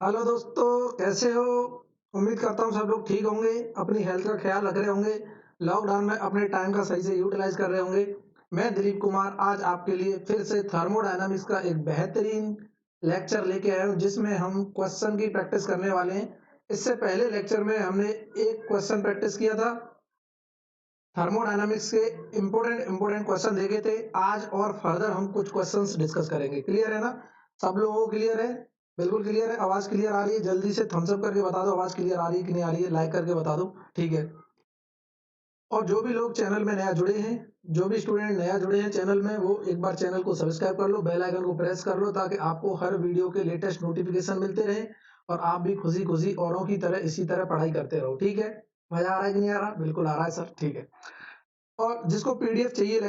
Hello दोस्तों, कैसे हो? उम्मीद करता हूँ सब लोग ठीक होंगे, अपनी हेल्थ का ख्याल रख रहे होंगे, लॉकडाउन में अपने टाइम का सही से यूटिलाइज कर रहे होंगे। मैं दिलीप कुमार आज आपके लिए फिर से थर्मोडायनामिक्स का एक बेहतरीन लेक्चर लेके आया हूँ, जिसमें हम क्वेश्चन की प्रैक्टिस करने वाले हैं। इससे पहले लेक्चर में हमने एक क्वेश्चन प्रैक्टिस किया था, थर्मोडायनामिक्स के इंपोर्टेंट क्वेश्चन देखे थे। आज और फर्दर हम कुछ क्वेश्चंस डिस्कस करेंगे। क्लियर है ना? सब लोगों को क्लियर है? बिल्कुल क्लियर है। आवाज क्लियर आ रही है? जल्दी से थम्स अप करके बता दो आवाज क्लियर आ रही है कि नहीं आ रही है। लाइक करके बता दो। ठीक है। और जो भी लोग चैनल में नया जुड़े हैं, जो भी स्टूडेंट नया जुड़े हैं चैनल में, वो एक बार चैनल को सब्सक्राइब कर लो, बेल आइकन को प्रेस कर लो, ताकि आपको हर वीडियो के लेटेस्ट नोटिफिकेशन मिलते रहे और आप भी खुशी खुशी औरों की तरह इसी तरह पढ़ाई करते रहो। ठीक है? मजा आ रहा है कि नहीं आ रहा? बिल्कुल आ रहा है सर। ठीक है। और जिसको पीडीएफ चाहिए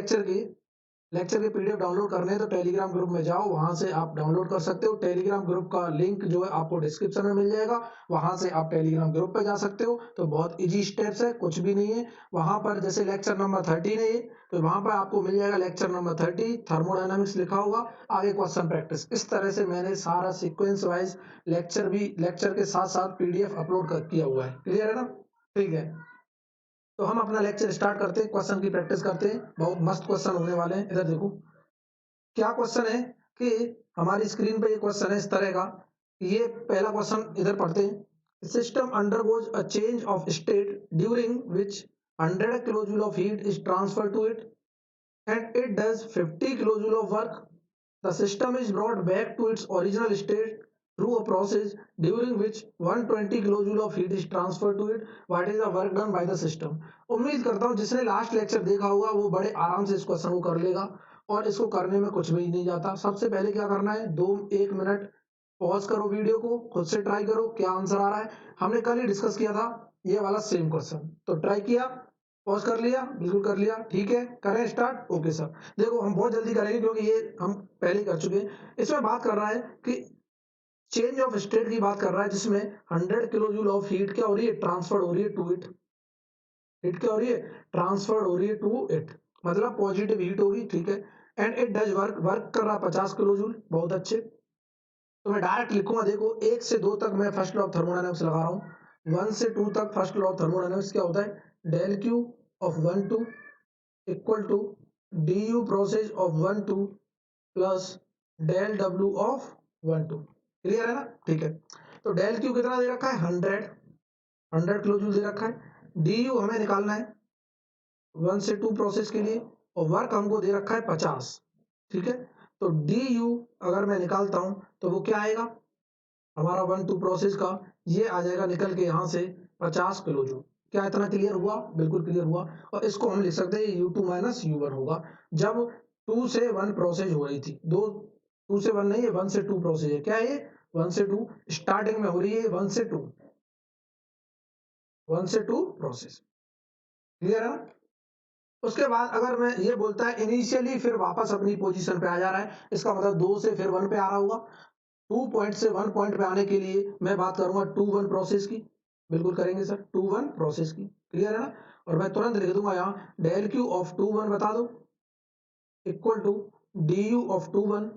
लेक्चर के पीडीएफ डाउनलोड करने हैं तो टेलीग्राम ग्रुप में जाओ, वहां से आप डाउनलोड कर सकते हो। टेलीग्राम ग्रुप का लिंक जो है आपको डिस्क्रिप्शन में मिल जाएगा, वहां से आप टेलीग्राम ग्रुप पे जा सकते हो। तो बहुत इजी स्टेप्स है, कुछ भी नहीं है। वहां पर जैसे लेक्चर नंबर 13 है ये, तो वहां पर आपको मिल जाएगा लेक्चर नंबर 30, थर्मोडायनामिक्स लिखा होगा, आगे क्वेश्चन प्रैक्टिस। इस तरह से मैंने सारा सीक्वेंस वाइज लेक्चर के साथ साथ पीडीएफ अपलोड किया हुआ है। क्लियर है ना? ठीक है। तो हम अपना लेक्चर स्टार्ट करते हैं, क्वेश्चन की प्रैक्टिस करते हैं। बहुत मस्त क्वेश्चन होने वाले हैं। इधर देखो क्या क्वेश्चन है कि हमारी स्क्रीन पे ये क्वेश्चन है इस तरह का। ये पहला क्वेश्चन इधर पढ़ते हैं। System undergoes a change of state during which 100 kilojoule of heat is transfer to it and it does 50 kilojoule of work. The system is brought back to its original state through a process during which 120 kilojoule of heat is transferred to it. What is the work done by the system? उम्मीद करता हूँ जिसने last lecture देखा होगा वो बड़े आराम से इस क्वेश्चन को कर लेगा, और इसको करने में कुछ भी नहीं जाता। सबसे पहले क्या करना है, 1 मिनट पॉज करो, वीडियो को खुद से ट्राई करो क्या आंसर आ रहा है। हमने कल ही डिस्कस किया था ये वाला सेम क्वेश्चन, तो ट्राई किया, पॉज कर लिया, बिल्कुल कर लिया। ठीक है, करें स्टार्ट। Okay sir. देखो हम बहुत जल्दी करेंगे क्योंकि ये हम पहले कर चुके हैं। इसमें बात कर रहा है कि चेंज ऑफ स्टेट की बात कर रहा है, जिसमें 100 किलो जूल ऑफ हीट क्या हो रही है, ट्रांसफर हो रही है टू इट। हीट क्या हो रही है, ट्रांसफर हो रही है टू इट, मतलब पॉजिटिव हीट होगी। ठीक है। And it does work, work कर रहा है 50 किलो जूल। बहुत अच्छे। तो मैं डायरेक्ट लिखूंगा, देखो 1 से 2 तक मैं फर्स्ट लॉ ऑफ थर्मोडायनामिक्स लगा रहा हूँ। 1 से 2 तक फर्स्ट लॉ ऑफ थर्मोडायनामिक्स क्या होता है, del Q of 1 2 equal to d U process of 1 2 plus del W of 1 2। Clear है ना? ठीक है। तो डेल क्यू कितना दे रखा है, 100 किलो जूल दे रखा है। डी यू हमें निकालना है 1 से 2 प्रोसेस के लिए, और वर्क हमको दे रखा है 50। ठीक है। तो डी यू अगर मैं निकालता हूं तो वो क्या आएगा, हमारा 1 2 प्रोसेस का ये आ जाएगा निकल के यहाँ से 50 किलो जूल। क्या इतना क्लियर हुआ? बिल्कुल क्लियर हुआ। और इसको हम लिख सकते हैं U2 माइनस U1 होगा। जब 2 से 1 प्रोसेस हो रही थी, 2 से 1 नहीं है, 1 से 2 प्रोसेस है। क्या है ये, 1 से 2 स्टार्टिंग में हो रही है, 1 से 2 प्रोसेस। क्लियर है ना? उसके बाद अगर मैं ये बोलता है इनिशियली, फिर वापस अपनी पोजीशन पे आ जा रहा है, इसका मतलब 2 से फिर 1 पे आ रहा होगा। 2 पॉइंट से 1 पॉइंट पे आने के लिए मैं बात करूंगा 2 1 प्रोसेस की। बिल्कुल करेंगे सर, 2 1 प्रोसेस की। क्लियर है ना? और मैं तुरंत लिख दूंगा यहाँ डेल क्यू ऑफ 2 1 बता दो equal to d U of 2 1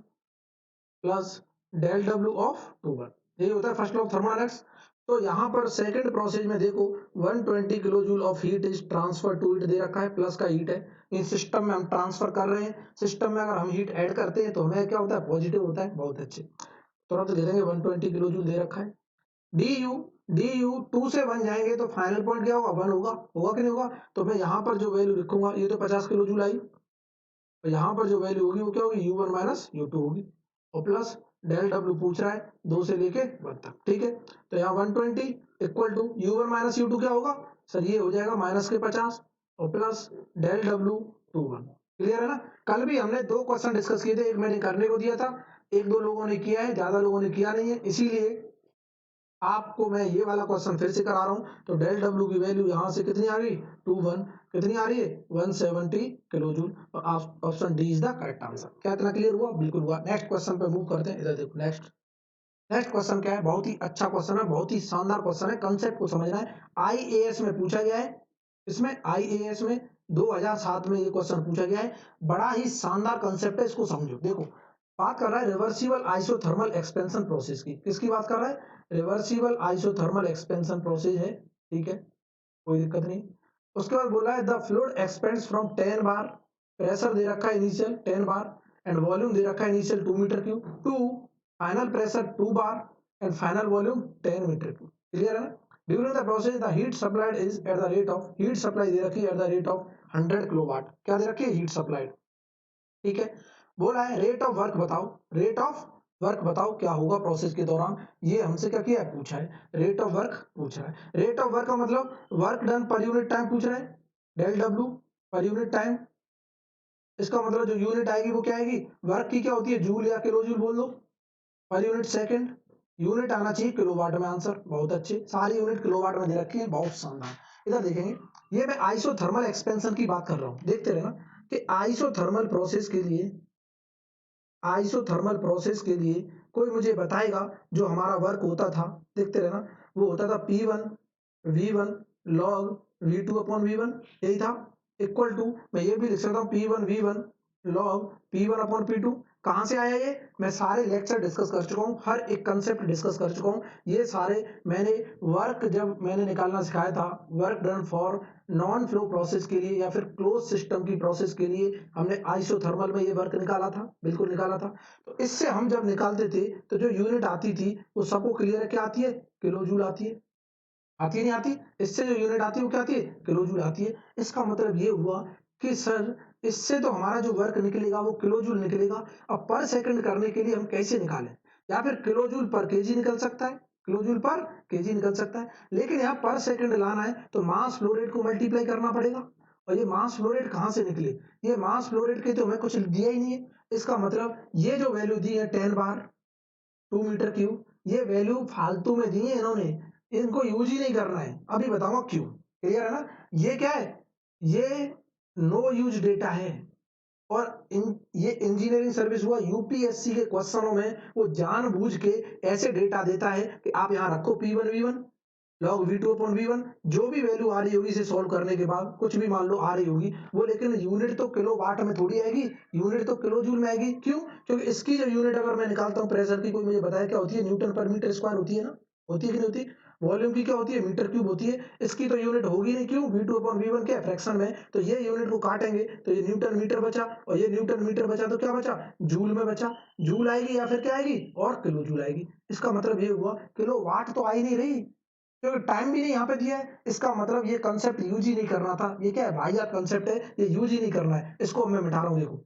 plus del W of 2 1। यही होता है फर्स्ट लॉ ऑफ थर्मोडायनामिक्स। तो यहाँ पर सेकंड प्रोसेस में देखो 120 kilo joule of heat is transfer to it दे रखा है, प्लस का हीट है। इन सिस्टम में हम ट्रांसफर कर रहे हैं, सिस्टम में अगर हम हीट ऐड करते हैं तो हमें क्या होता है, पॉजिटिव होता है। बहुत अच्छे। तुरंत दे देंगे 120 किलो जूल दे रखा है। डी यू 2 से 1 जाएंगे तो फाइनल पॉइंट क्या होगा, 1 होगा। होगा कि नहीं होगा? तो मैं यहाँ पर जो वैल्यू लिखूंगा, ये तो 50 किलो जूल आई, तो यहाँ पर जो वैल्यू होगी वो क्या होगी, U1 माइनस U2 होगी, और प्लस डेल डब्ल्यू पूछ रहा है 2 से लेके 1 तक। ठीक है। तो यहाँ 120 equal to U1 minus U2 क्या होगा सर, ये हो जाएगा माइनस के 50 और प्लस डेल डब्ल्यू 2 1। क्लियर है ना? कल भी हमने 2 क्वेश्चन डिस्कस किए थे, एक मैंने करने को दिया था, 1 2 लोगों ने किया है, ज्यादा लोगों ने किया नहीं है, इसीलिए आपको मैं ये वाला क्वेश्चन फिर से करा रहा हूं। तो डेल डब्ल्यू की वैल्यू यहां से कितनी आ गई, 2 1, कितनी आ रही है, 170 किलो जूल। और option D is the correct answer. क्या इतना क्लियर हुआ? बिल्कुल हुआ। नेक्स्ट क्वेश्चन पे मूव करते हैं। इधर देखो नेक्स्ट नेक्स्ट क्वेश्चन क्या है, बहुत ही अच्छा क्वेश्चन है, बहुत ही शानदार क्वेश्चन है। कंसेप्ट को समझना है। आईएएस में पूछा गया है, इसमें आईएएस में 2007 में ये क्वेश्चन पूछा गया है। बड़ा ही शानदार कंसेप्ट है, इसको समझो। देखो बात कर रहा है रिवर्सिबल आइसोथर्मल एक्सपेंशन प्रोसेस की। किसकी बात कर रहा है? रिवर्सिबल आइसोथर्मल एक्सपेंशन प्रोसेस है, ठीक है, कोई दिक्कत नहीं। उसके बाद बोला है the fluid expands from 10 bar, pressure दे रखा है इनिशियल 10 बार एंड वॉल्यूम दे रखा है initial 2 metre cube to final pressure 2 bar and final volume 10 metre cube. Clear है ना? During the process the heat supplied is at the rate of, heat supply दे रखी है at the rate of 100 kilowatt. क्या दे रखी है? Heat supplied, ठीक है। बोला है रेट ऑफ वर्क बताओ, रेट ऑफ वर्क बताओ क्या होगा प्रोसेस के दौरान। ये हमसे क्या किया है? पूछा है, रेट ऑफ वर्क पूछा है। रेट ऑफ वर्क का मतलब work done per unit time पूछ रहा है, del W per unit time. इसका मतलब जो यूनिट आएगी वो क्या आएगी? वर्क की क्या होती है? जूल या किलो जूल बोल दो, पर यूनिट सेकंड। यूनिट आना चाहिए किलोवाट में आंसर। बहुत अच्छे, सारी यूनिट किलोवाट में दे रखी है, बहुत शानदार। इधर देखेंगे, ये मैं आइसोथर्मल एक्सपेंशन की बात कर रहा हूं, देखते रहना कि आइसोथर्मल प्रोसेस के लिए, आइसोथर्मल प्रोसेस के लिए कोई मुझे बताएगा जो हमारा वर्क होता था, देखते रहना, वो होता था P1 V1 log V2 upon V1, यही था। इक्वल टू मैं ये भी लिख सकता हूँ P1 V1 log P1 upon P2। कहाँ से आया ये? मैं सारे लेक्चर डिस्कस कर चुका हूँ, हर एक कंसेप्ट डिस्कस कर चुका हूँ। ये सारे मैंने वर्क जब मैंने निकालना सिखाया था, work done for non flow process के लिए या फिर क्लोज सिस्टम की प्रोसेस के लिए, हमने आइसोथर्मल में ये वर्क निकाला था, बिल्कुल निकाला था। तो इससे हम जब निकालते थे तो जो यूनिट आती थी वो सबको क्लियर है, क्या आती है? किलो जूल आती है। आती है नहीं आती? इससे जो यूनिट आती है वो क्या आती है? किलो जूल आती है। इसका मतलब ये हुआ कि सर इससे तो हमारा जो वर्क निकलेगा वो किलो जूल निकलेगा। अब पर सेकंड करने के लिए हम कैसे निकालें? या फिर किलो जूल पर केजी निकल सकता है, किलो जूल पर केजी निकल सकता है, लेकिन यहाँ पर सेकंड लाना है तो मास फ्लो रेट को मल्टीप्लाई करना पड़ेगा। और ये मास फ्लो रेट कहाँ से निकले? ये मास फ्लो रेट के तो हमें कुछ दिया ही नहीं है। इसका मतलब ये जो वैल्यू दी है 10 बार 2 मीटर क्यूब, ये वैल्यू फालतू में दी है इन्होंने, इनको यूज ही नहीं करना है। अभी बताऊंगा क्यों। क्लियर है ना? ये क्या है? ये नो यूज डेटा है। और ये इंजीनियरिंग सर्विस हुआ, यूपीएससी के क्वेश्चनों में वो जानबूझ के ऐसे डेटा देता है कि आप यहाँ रखो P1 V1 log V2 upon V1, जो भी वैल्यू आ रही होगी इसे सॉल्व करने के बाद, कुछ भी मान लो आ रही होगी वो, लेकिन यूनिट तो किलो वाट में थोड़ी आएगी, यूनिट तो किलो जूल में आएगी। क्यों? क्योंकि इसकी जो यूनिट अगर मैं निकालता हूँ प्रेशर की, कोई मुझे बताया क्या होती है? न्यूटन पर मीटर स्क्वायर होती है ना, होती है कि नहीं होती? वॉल्यूम की क्या होती है? मीटर क्यूब होती है। इसकी तो यूनिट होगी नहीं, क्यों? V2 अपॉन V1 क्या फ्रैक्शन में, तो ये यूनिट को काटेंगे तो ये न्यूटन मीटर बचा, और ये न्यूटन मीटर बचा तो क्या बचा? जूल में बचा। जूल आएगी या फिर क्या आएगी? और किलो जूल आएगी। इसका मतलब ये हुआ किलो वाट तो आ ही नहीं रही, क्योंकि टाइम भी नहीं यहाँ पे दिया है। इसका मतलब ये कंसेप्ट यूज ही नहीं करना था। ये क्या है? वाहियात कंसेप्ट है, ये यूज ही नहीं करना है। इसको मैं मिटा रहा हूँ, देखो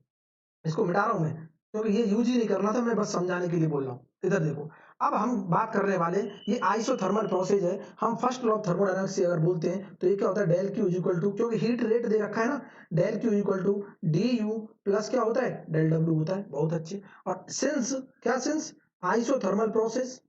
इसको मिटा रहा हूँ मैं, क्योंकि ये यूज ही नहीं करना था, मैं बस समझाने के लिए बोल रहा हूँ। इधर देखो, अब हम बात करने वाले, ये आइसोथर्मल प्रोसेस है। हम फर्स्ट लॉ ऑफ थर्मोडायनामिक्स से अगर बोलते हैं तो ये क्या होता है? डेल क्यू इक्वल टू, क्योंकि हीट रेट दे रखा है ना, del Q equal to d U plus क्या होता है? डेल डब्ल्यू होता है। बहुत अच्छे। और सिंस क्या? Since isothermal process,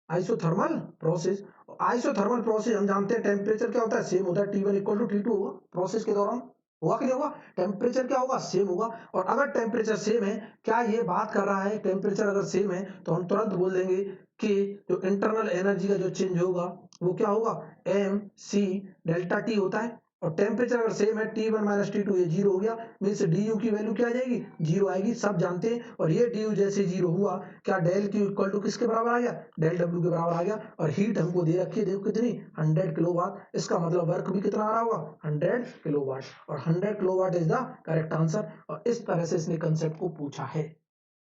isothermal process, isothermal process हम जानते हैं टेम्परेचर क्या होता है? सेम होता है। T1 इक्वल टू T2 होगा प्रोसेस के दौरान, होगा कि नहीं होगा? टेम्परेचर क्या होगा? सेम होगा। और अगर टेम्परेचर सेम है, क्या ये बात कर रहा है टेम्परेचर अगर सेम है तो हम तुरंत बोल देंगे कि जो इंटरनल एनर्जी का जो चेंज होगा वो क्या होगा? एम सी डेल्टा टी होता है। और टेम्परेचर अगर सेम है T1 माइनस T2, ये जीरो हो गया, मीन्स डी यू की वैल्यू क्या आ जाएगी? जीरो आएगी, सब जानते हैं। और ये डी यू जैसे जीरो हुआ, क्या डेल क्यू इक्वल टू किसके बराबर आ गया? डेल डब्ल्यू के बराबर आ गया। और हीट हमको दे रखी है, देखो कितनी? 100 किलोवाट। इसका मतलब वर्क भी कितना आ रहा होगा? 100 किलोवाट। और 100 kilowatt is the correct answer. और इस तरह से इसने कंसेप्ट को पूछा है।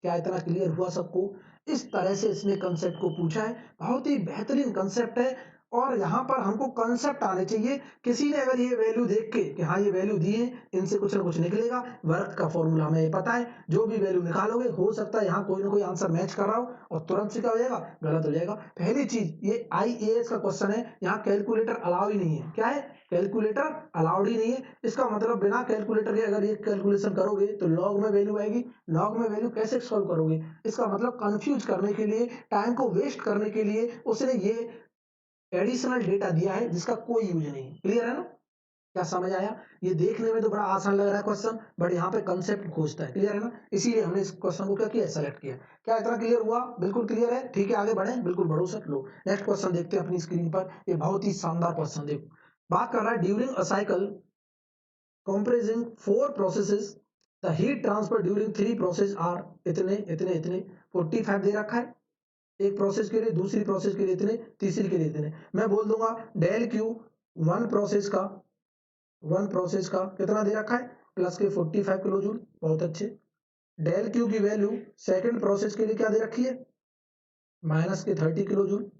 क्या इतना क्लियर हुआ सबको? इस तरह से इसने कंसेप्ट को पूछा है। बहुत ही बेहतरीन कंसेप्ट है। और यहाँ पर हमको कंसेप्ट आने चाहिए। किसी ने अगर ये वैल्यू देख के कि हाँ ये वैल्यू दी है, इनसे कुछ ना कुछ निकलेगा, वर्क का फॉर्मूला हमें ये पता है, जो भी वैल्यू निकालोगे हो सकता है यहाँ कोई ना कोई आंसर मैच कर रहा हो और तुरंत से क्या हो जाएगा? गलत हो जाएगा। पहली चीज, ये IAS का क्वेश्चन है, यहाँ कैलकुलेटर अलाउ ही नहीं है। क्या है? कैलकुलेटर अलाउड ही नहीं है। इसका मतलब बिना कैलकुलेटर के अगर ये कैलकुलेशन करोगे तो लॉग में वैल्यू आएगी। लॉग में वैल्यू कैसे सॉल्व करोगे? इसका मतलब कंफ्यूज करने के लिए, टाइम को वेस्ट करने के लिए उसने ये एडिशनल डेटा दिया है जिसका कोई यूज नहीं। क्लियर है ना? क्या समझ आया? ये देखने में तो बड़ा आसान लग रहा है क्वेश्चन, बट यहाँ पे कंसेप्ट खोजता है। क्लियर है ना? इसीलिए हमने इस क्वेश्चन को क्या किया? सेलेक्ट किया। क्या इतना क्लियर हुआ? बिल्कुल क्लियर है। ठीक है, आगे बढ़े, बिल्कुल बढ़ो सर। लो नेक्स्ट क्वेश्चन देखते हैं अपनी स्क्रीन पर। ये बहुत ही शानदार क्वेश्चन देखो, बात कर रहा है during a cycle comprising four processes the heat transfer during 3 process are इतने इतने इतने 45 दे रखा है एक प्रोसेस के लिए, दूसरी प्रोसेस के लिए इतने, तीसरी के लिए इतने। मैं बोल दूंगा डेल क्यू वन प्रोसेस का कितना दे रखा है प्लस के 45 किलो जूल, बहुत अच्छे। डेल क्यू की वैल्यू सेकंड प्रोसेस के लिए क्या दे रखी है माइनस के 30 किलो जूल,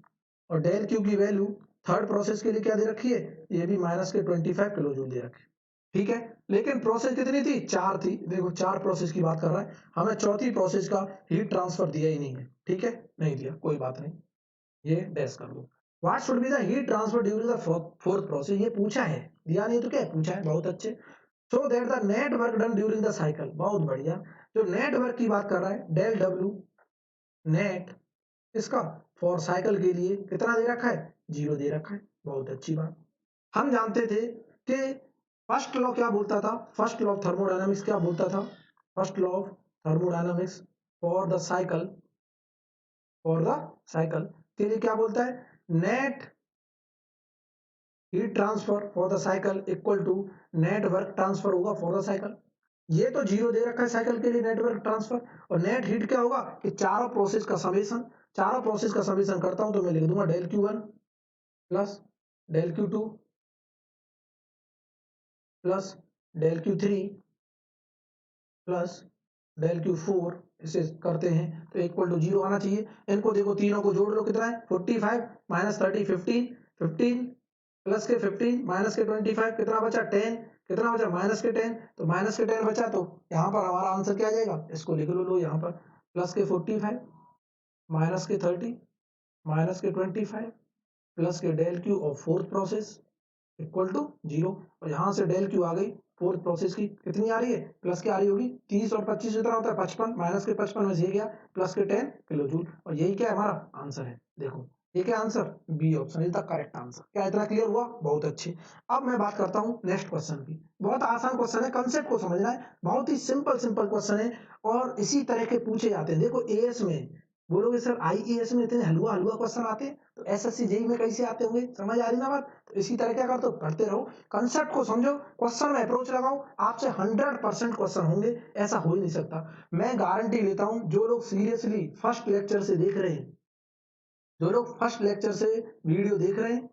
और डेल क्यू की वैल्यू थर्ड प्रोसेस के लिए क्या दे रखी है ये भी माइनस के 25 किलो जूल दे रखे, ठीक है। लेकिन प्रोसेस कितनी थी, 4 थी, देखो 4 प्रोसेस की बात कर रहा है, हमें चौथी प्रोसेस का हीट ट्रांसफर दिया ही नहीं है, ठीक है, नहीं दिया, कोई बात नहीं, ये डैश कर दो। What should be the heat transfer during the fourth process, ये पूछा है, दिया नहीं तो क्या है, पूछा है, बहुत अच्छे। So that the net work done during the cycle, बहुत बढ़िया। जो नेट वर्क की बात कर रहा है डेल डब्ल्यू नेट इसका फॉर साइकिल के लिए कितना दे रखा है 0 दे रखा है, बहुत अच्छी बात। हम जानते थे कि फर्स्ट लॉ क्या बोलता था, फर्स्ट लॉ ऑफ थर्मोडायनामिक्स क्या बोलता था, first law of thermodynamics for the cycle के लिए क्या बोलता है net heat transfer for the cycle equal to net work transfer होगा फॉर द साइकिल। ये तो 0 दे रखा है साइकिल के लिए नेटवर्क ट्रांसफर, और नेट हीट क्या होगा कि चारों प्रोसेस का समेशन करता हूं तो मैं लिख दूंगा del Q one plus del Q two plus del Q three plus del Q four, इसे करते हैं तो इक्वल टू 0 आना चाहिए। इनको देखो तीनों को जोड़ लो, कितना है 45 माइनस 30 15 15 प्लस के 15 माइनस के 25 कितना बचा 10, कितना बचा माइनस के 10, तो माइनस के 10 बचा तो यहाँ पर हमारा आंसर क्या आ जाएगा, इसको लिख लो यहाँ पर प्लस के 45 माइनस के 30 माइनस के 25 प्लस के del Q of fourth process equal to 0, और यहाँ से डेल क्यू आ गई फोर्थ प्रोसेस की कितनी आ रही है प्लस क्या आ रही होगी 30 और 25 कितना होता है 55, माइनस के 55 में से ये गया प्लस के 10 किलो जूल, और यही क्या है हमारा आंसर है। देखो ये क्या answer, B option is the correct answer. क्या इतना क्लियर हुआ, बहुत अच्छे। अब मैं बात करता हूँ नेक्स्ट क्वेश्चन की, बहुत आसान क्वेश्चन है, कंसेप्ट को समझना है, बहुत ही सिंपल क्वेश्चन है, और इसी तरह के पूछे जाते हैं। देखो एएस में बोलोगे सर आईएएस में इतने हलवा हलवा क्वेश्चन आते हैं, तो एसएससी जेई में कैसे आते होंगे, समझ आ रही ना बात, तो इसी तरह क्या करते हो करते रहो, कंसेप्ट को समझो, क्वेश्चन में अप्रोच लगाओ, आपसे 100% क्वेश्चन होंगे, ऐसा हो ही नहीं सकता। मैं गारंटी लेता हूं जो लोग सीरियसली फर्स्ट लेक्चर से देख रहे हैं, जो लोग फर्स्ट लेक्चर से वीडियो देख रहे हैं,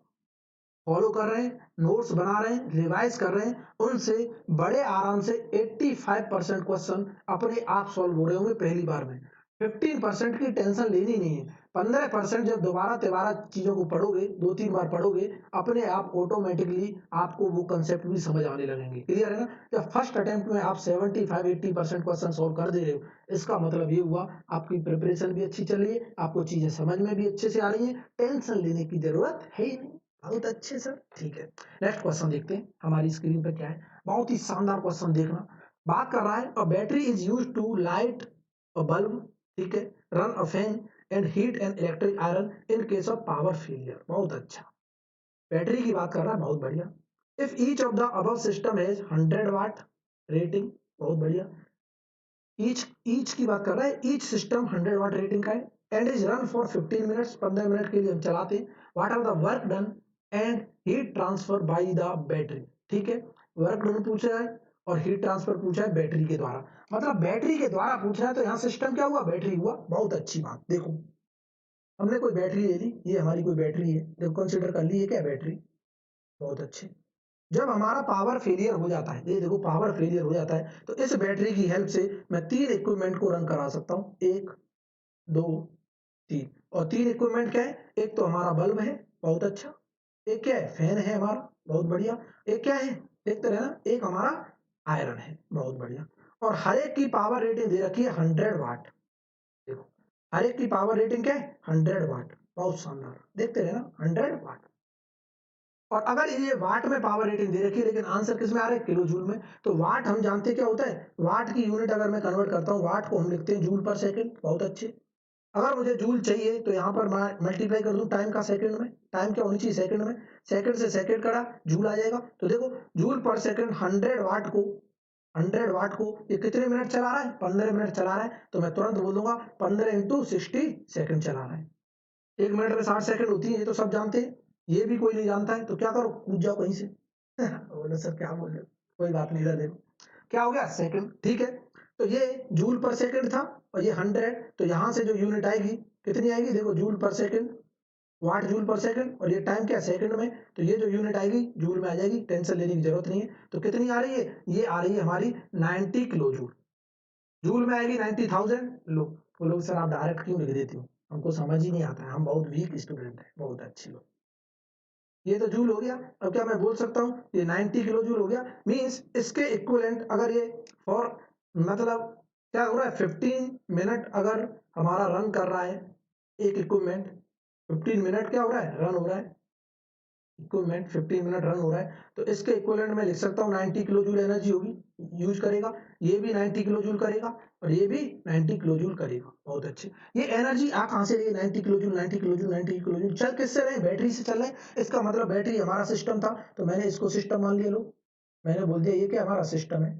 फॉलो कर रहे हैं, नोट्स बना रहे हैं, रिवाइज कर रहे हैं, उनसे बड़े आराम से 85% क्वेश्चन अपने आप सॉल्व हो रहे होंगे पहली बार में। 15% की टेंशन लेनी नहीं है, 15% जब दोबारा तिबारा चीजों को पढ़ोगे, 2-3 बार पढ़ोगे, अपने आप ऑटोमेटिकली आपको वो कंसेप्ट भी समझ आने लगेंगे, क्लियर है ना। जब फर्स्ट अटेम्प्ट में आप 75-80% क्वेश्चन सॉल्व कर दे रहे हो, इसका मतलब ये हुआ आपकी प्रिपरेशन भी अच्छी चल रही है, आपको चीजें समझ में भी अच्छे से आ रही है, टेंशन लेने की जरूरत है ही नहीं। बहुत अच्छे सर, ठीक है। नेक्स्ट क्वेश्चन देखते हैं हमारी स्क्रीन पर क्या है, बहुत ही शानदार क्वेश्चन देखना। बात कर रहा है a battery is used to light a bulb, ठीक है, run a fan and heat an electric iron in case of power failure, बहुत अच्छा। बैटरी की बात कर रहा है, बहुत बढ़िया। If each of the above system has 100 watt rating, बहुत बढ़िया। ईच की बात कर रहा है, ईच सिस्टम 100 वाट रेटिंग का है, and is run for 15 minutes, 15 minute के लिए हम चलाते हैं। What are the work done and heat transfer by the battery, ठीक है, वर्क डन पूछा है और हीट ट्रांसफर पूछा है बैटरी के द्वारा, मतलब बैटरी के द्वारा पूछा है, तो यहाँ सिस्टम क्या हुआ, बैटरी हुआ, बहुत अच्छी बात। देखो हमने कोई बैटरी ले ली, ये हमारी कोई बैटरी है, देखो कंसिडर कर ली ये क्या बैटरी, बहुत अच्छे। जब हमारा पावर फेलियर हो जाता है, ये देखो पावर फेलियर हो जाता है, तो इस बैटरी की हेल्प से मैं 3 इक्विपमेंट को रन करा सकता हूँ, 1 2 3, और 3 इक्विपमेंट क्या है, एक तो हमारा बल्ब है, बहुत अच्छा, एक क्या है फैन है हमारा, बहुत बढ़िया, एक क्या है, एक तो है ना, एक हमारा आयरन है, बहुत बढ़िया, और हर एक की पावर रेटिंग दे रखी है 100 वाट। देखो हर एक की पावर रेटिंग क्या है 100 वाट, बहुत शानदार, देखते रहे ना 100 वाट। और अगर ये वाट में पावर रेटिंग दे रखी है, लेकिन आंसर किस में आ रहा है किलो जूल में, तो वाट हम जानते हैं क्या होता है, वाट की यूनिट अगर मैं कन्वर्ट करता हूँ, वाट को हम लिखते हैं जूल पर सेकंड, बहुत अच्छे। अगर मुझे जूल चाहिए तो यहाँ पर मैं मल्टीप्लाई कर दूं टाइम का सेकंड में, टाइम क्या होनी चाहिए सेकंड में, सेकंड से सेकंड करा जूल आ जाएगा, तो देखो जूल पर सेकंड 100 वाट को ये कितने मिनट चला रहा है, 15 मिनट चला रहा है, तो मैं तुरंत बोल दूंगा 15 इंटू 60 सेकंड चला रहा है। 1 मिनट में 60 सेकंड होती है, ये तो सब जानते हैं, ये भी कोई नहीं जानता है, तो क्या करो कूद जाओ कहीं से बोलो सर क्या बोल रहे हो, कोई बात नहीं, इधर देखो क्या हो गया सेकंड, ठीक है। तो ये जूल पर सेकंड था और ये 100, तो यहाँ से जो यूनिट आएगी कितनी आएगी, देखो जूल पर सेकंड, वाट जूल पर सेकंड, और ये टाइम क्या सेकंड में, तो ये जो यूनिट आएगी जूल में आ जाएगी, टेंशन लेने की जरूरत नहीं है। तो कितनी आ रही है, ये आ रही है हमारी 90 किलो जूल, जूल में आएगी 90,000। लो वो लोग सर आप डायरेक्ट क्यों लिख देती हो, हमको समझ ही नहीं आता है, हम बहुत वीक स्टूडेंट है, बहुत अच्छी लोग। ये तो जूल हो गया। अब क्या मैं बोल सकता हूँ ये 90 किलो जूल हो गया, मीन्स इसके इक्विवेलेंट अगर ये फॉर मतलब क्या हो रहा है 15 मिनट अगर हमारा रन कर रहा है एक इक्विपमेंट, 15 मिनट क्या हो रहा है रन हो रहा है इक्विपमेंट, 15 मिनट रन हो रहा है, तो इसके इक्विवेलेंट में लिख सकता हूँ 90 किलो जूल एनर्जी होगी यूज करेगा, ये भी 90 किलो जूल करेगा और ये भी 90 किलो जूल करेगा। बहुत अच्छे। ये एनर्जी आ कहां से रही है, 90 kilo joule 90 kilo joule 90 kilo joule चल किससे रहे, बैटरी से चल रहे। इसका मतलब बैटरी हमारा सिस्टम था, तो मैंने इसको सिस्टम मान लिया। लो मैंने बोल दिया ये क्या हमारा सिस्टम है,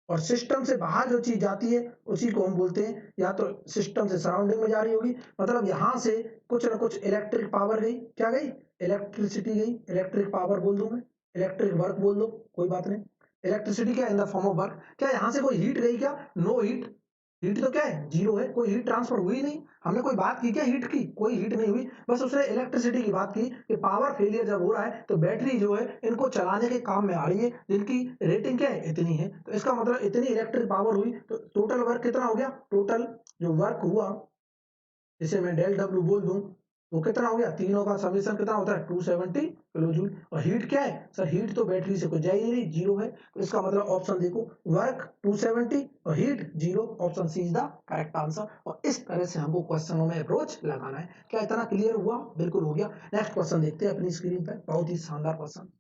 और सिस्टम से बाहर जो चीज जाती है उसी को हम बोलते हैं, या तो सिस्टम से सराउंडिंग में जा रही होगी, मतलब यहां से कुछ ना कुछ इलेक्ट्रिक पावर गई, क्या गई, इलेक्ट्रिसिटी गई, इलेक्ट्रिक पावर बोल दूं मैं, इलेक्ट्रिक वर्क बोल दो, कोई बात नहीं। इलेक्ट्रिसिटी क्या in the form of work, क्या यहाँ से कोई हीट गई क्या, नो हीट, हीट तो क्या है जीरो है, कोई हीट ट्रांसफर हुई नहीं। हमने कोई बात की क्या हीट की, कोई हीट नहीं हुई, बस उसने इलेक्ट्रिसिटी की बात की कि पावर फेलियर जब हो रहा है तो बैटरी जो है इनको चलाने के काम में आ रही है, जिनकी रेटिंग क्या है इतनी है, तो इसका मतलब इतनी इलेक्ट्रिक पावर हुई, तो टोटल वर्क कितना हो गया, टोटल जो वर्क हुआ जिसे मैं डेल डब्ल्यू बोल दूं वो कितना हो गया, तीनों का समीशन कितना होता है 270 किलो जूल। और हीट क्या है सर, हीट तो बैटरी से कुछ जा ही नहीं, जीरो है, तो इसका मतलब ऑप्शन देखो वर्क 270 और heat zero, option C is the correct answer. और इस तरह से हमको क्वेश्चनों में अप्रोच लगाना है। क्या इतना क्लियर हुआ, बिल्कुल हो गया। नेक्स्ट क्वेश्चन देखते हैं अपनी स्क्रीन पर, बहुत ही शानदार क्वेश्चन।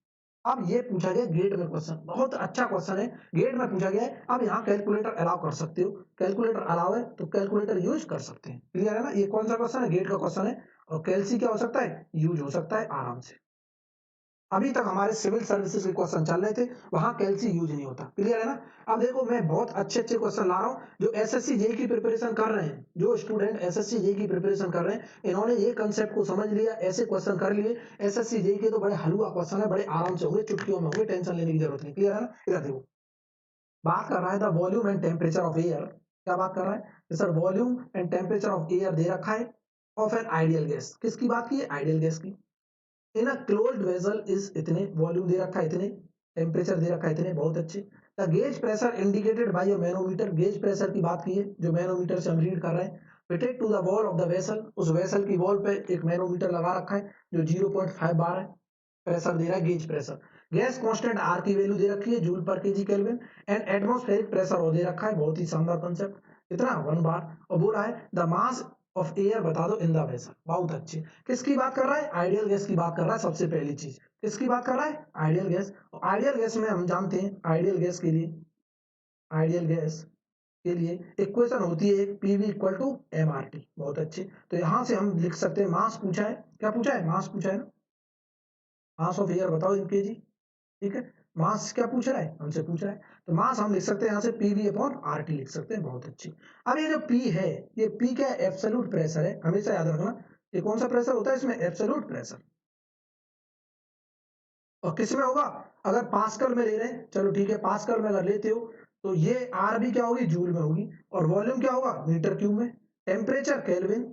अब ये पूछा गया गेट में क्वेश्चन, बहुत अच्छा क्वेश्चन है, गेट में पूछा गया है। अब यहाँ कैलकुलेटर अलाउ कर सकते हो, कैलकुलेटर अलाउ है तो कैलकुलेटर यूज कर सकते हैं, क्लियर है ना। ये कौन सा क्वेश्चन है, गेट का क्वेश्चन है, और कैलसी क्या हो सकता है, यूज हो सकता है आराम से। अभी तक हमारे सिविल सर्विसेज के क्वेश्चन चल रहे थे, वहां कैलसी यूज नहीं होता, क्लियर है ना। अब देखो मैं बहुत अच्छे अच्छे क्वेश्चन ला रहा हूँ, जो एसएससी जेई की प्रिपरेशन कर रहे हैं, जो स्टूडेंट एसएससी जेई की प्रिपरेशन कर रहे हैं, इन्होंने ये कंसेप्ट को समझ लिया, ऐसे क्वेश्चन कर लिए। एसएससी जेई के तो बड़े हलवा क्वेश्चन है, बड़े आराम से होंगे, चुटकियों में होंगे, टेंशन लेने की जरूरत नहीं, क्लियर है ना। इधर देखो बात कर रहा है the volume and temperature of air, क्या बात कर रहा है sir, volume and temperature of air दे रखा है, ऑफ एन आइडियल गैस, किसकी बात की है, आइडियल गैस की। इन अ क्लोज्ड वेसल इज इतने, वॉल्यूम दे रखा है इतने, टेम्परेचर दे रखा है इतने, बहुत अच्छे। The gauge pressure indicated by a manometer, gauge pressure की बात की है जो मैनोमीटर से हम रीड कर रहे हैं। Fitted to the wall of the vessel, उस वेसल की वॉल पे एक मैनोमीटर लगा रखा है जो 0.5 बार है, प्रेशर दे रहा है gauge pressure. Gas constant R की वैल्यू दे रखी है joule per kg kelvin, and atmospheric pressure और दे रखा है, बहुत ही शानदार कंसेप्ट, कितना 1 बार। और बोला है द मास ऑफ एयर बता दो इन द वेसल, बहुत अच्छे। किसकी बात कर रहा है, आइडियल गैस की बात कर रहा है, सबसे पहली चीज किसकी बात कर रहा है, आइडियल गैस। और आइडियल गैस में हम जानते हैं आइडियल गैस के लिए, आइडियल गैस के लिए इक्वेशन होती है PV equal to M R T, बहुत अच्छे। तो यहां से हम लिख सकते हैं, मास पूछा है, क्या पूछा है, मास पूछा है ना, मास ऑफ एयर बताओ इन केजी, ठीक है। मास क्या पूछ रहा है, हमसे पूछ रहा है, तो मास हम लिख सकते हैं यहाँ से पीवी अपॉन आरटी लिख सकते हैं, बहुत अच्छी। अब ये जो पी है, ये पी क्या है, एब्सोल्यूट प्रेशर है, हमेशा याद रखना। ये कौन सा प्रेशर होता है, इसमें एब्सोल्यूट प्रेशर। और किस में होगा, अगर पास्कल में ले रहे हैं, चलो ठीक है पास्कल में अगर लेते हो तो ये आर भी क्या होगी, जूल में होगी, और वॉल्यूम क्या होगा, मीटर क्यूब में, टेम्परेचर केल्विन,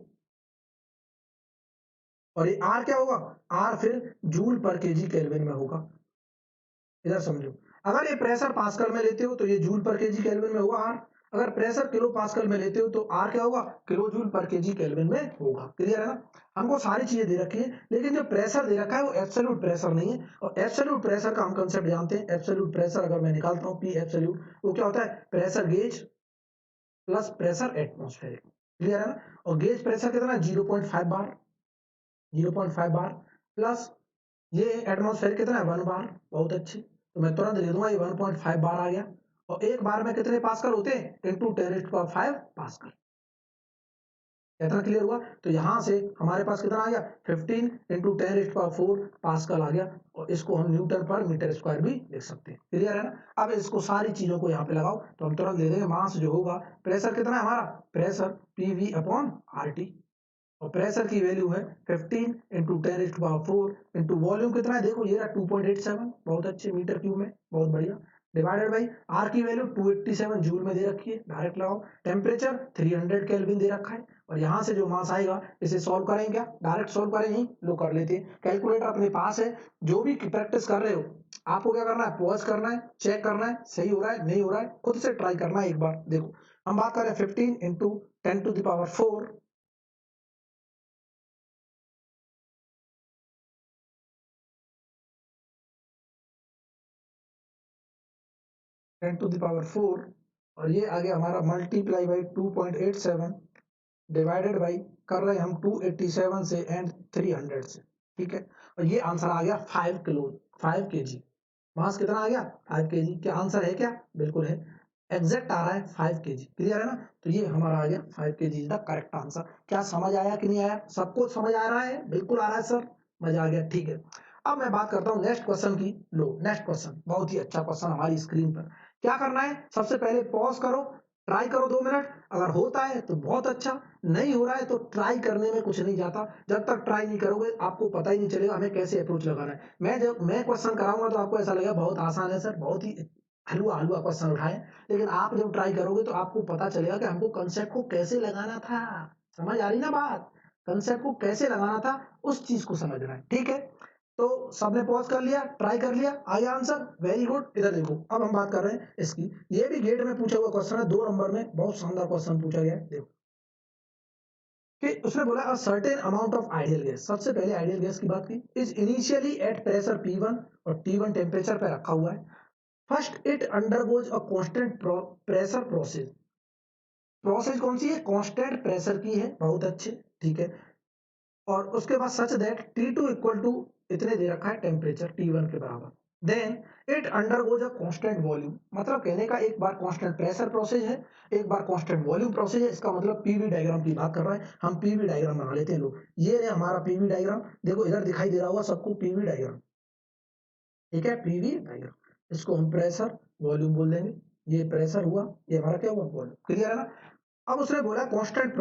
और ये आर क्या होगा, आर फिर जूल पर केजी केल्विन में होगा। इधर समझो, अगर ये प्रेशर पास्कल में लेते हो तो ये जूल पर केजी केल्विन में होगा आर, अगर प्रेशर किलो पास्कल में लेते हो तो आर क्या होगा, kilo joule per kg kelvin में होगा, क्लियर है ना। हमको सारी चीजें दे रखी है, लेकिन जो प्रेशर दे रखा है वो एब्सोल्यूट प्रेशर नहीं है, और एब्सोल्यूट प्रेशर का हम कंसेप्ट जानते हैं। एब्सोल्यूट प्रेशर अगर मैं निकालता हूँ पी एब्सोल्यूट, वो क्या होता है, pressure gauge plus pressure atmospheric, clear है ना। और गेज प्रेशर कितना, 0.5 बार, 0.5 बार, प्लस ये एटमॉस्फेयर कितना है, 1 बार, बहुत अच्छी। तो मैं तुरंत दे दूंगा ये 1.5 बार आ गया, और एक बार में कितने पास्कल होते हैं, इंटू 10⁵ पास्कल। इतना क्लियर हुआ, तो यहां से हमारे पास कितना आ गया, 15 इंटू 10⁴ पास्कल आ गया, और इसको हम न्यूटन पर मीटर स्क्वायर भी लिख सकते हैं, क्लियर है ना। अब इसको सारी चीजों को यहाँ पे लगाओ तो हम तुरंत दे देंगे, मास जो होगा, प्रेशर कितना है हमारा, प्रेशर पीवी अपॉन आरटी, और प्रेशर की वैल्यू है 15 इंटू 10⁴ इंटू वॉल्यूम कितना है, देखो ये रहा 2.87, बहुत अच्छे, मीटर क्यूब में, बहुत बढ़िया। डिवाइडेड बाई आर की वैल्यू 287 जूल में दे रखी है, डायरेक्ट लगाओ। टेम्परेचर 300 केल्विन दे रखा है, और यहाँ से जो मास आएगा इसे सॉल्व करें, क्या डायरेक्ट सॉल्व करें? ही लो कर लेते हैं, कैलकुलेटर अपने पास है। जो भी प्रैक्टिस कर रहे हो आपको क्या करना है, पॉज करना है, चेक करना है सही हो रहा है नहीं हो रहा है, खुद से ट्राई करना है एक बार। देखो हम बात करें 15 इंटू 10⁴ 10⁴, और ये आ गया हमारा मल्टीप्लाई बाई 2.87 डिवाइडेड बाई कर रहे हैं हम 287 से एंड 300 से, ठीक है। और ये आंसर आ गया 5 kg। मास कितना आ गया 5 kg। क्या आंसर है? क्या बिल्कुल है, एग्जैक्ट आ रहा है 5 kg। क्लियर है ना? तो ये हमारा आ गया 5 kg is the correct answer. क्या समझ आया कि नहीं आया? सबको समझ आ रहा है? बिल्कुल आ रहा है सर, मजा आ गया, ठीक है। अब मैं बात करता हूँ नेक्स्ट क्वेश्चन की। लो नेक्स्ट क्वेश्चन बहुत ही अच्छा क्वेश्चन हमारी स्क्रीन पर। क्या करना है, सबसे पहले पॉज करो, ट्राई करो 2 मिनट, अगर होता है तो बहुत अच्छा, नहीं हो रहा है तो ट्राई करने में कुछ नहीं जाता। जब तक ट्राई नहीं करोगे आपको पता ही नहीं चलेगा हमें कैसे अप्रोच लगाना है। जब मैं क्वेश्चन कराऊंगा तो आपको ऐसा लगेगा बहुत आसान है सर, बहुत ही हलवा हलवा क्वेश्चन उठाए, लेकिन आप जब ट्राई करोगे तो आपको पता चलेगा कि हमको कंसेप्ट को कैसे लगाना था। समझ आ रही ना बात? कंसेप्ट को कैसे लगाना था उस चीज को समझना है, ठीक है। तो सबने पॉज कर लिया, ट्राई कर लिया, आया आंसर, वेरी गुड। इधर देखो अब हम बात कर रहे हैं इसकी। ये भी गेट में पूछा हुआ क्वेश्चन है, 2 नंबर में बहुत शानदार क्वेश्चन पूछा गया है। देखो कि उसने बोला a certain amount of ideal gas, सबसे पहले आइडियल गैस की बात की, is initially at pressure P1 और T1 टेम्परेचर पे रखा हुआ है। First it undergoes a constant pressure process. Process कौन सी है? कांस्टेंट प्रेशर की है, बहुत अच्छे, ठीक है। और उसके बाद such that T2 equal to इतने दे रखा है टेम्परेचर T1 के बराबर। Then it undergoes a constant volume, मतलब कहने का एक बार कांस्टेंट प्रेशर प्रोसेस है, एक बार कांस्टेंट वॉल्यूम प्रोसेस है। इसका मतलब पीवी डायग्राम की बात कर रहे हैं हम। पीवी डायग्राम बना लेते हैं लोग। ये है हमारा पीवी डायग्राम, देखो इधर दिखाई दे रहा होगा सबको पीवी डायग्राम, ठीक है, पीवी डायग्राम। इसको हम प्रेशर वॉल्यूम बोल देंगे। ये प्रेशर हुआ, ये हमारा क्या हुआ? वॉल्यूम। क्लियर है ना? अब उसने बोला कांस्टेंट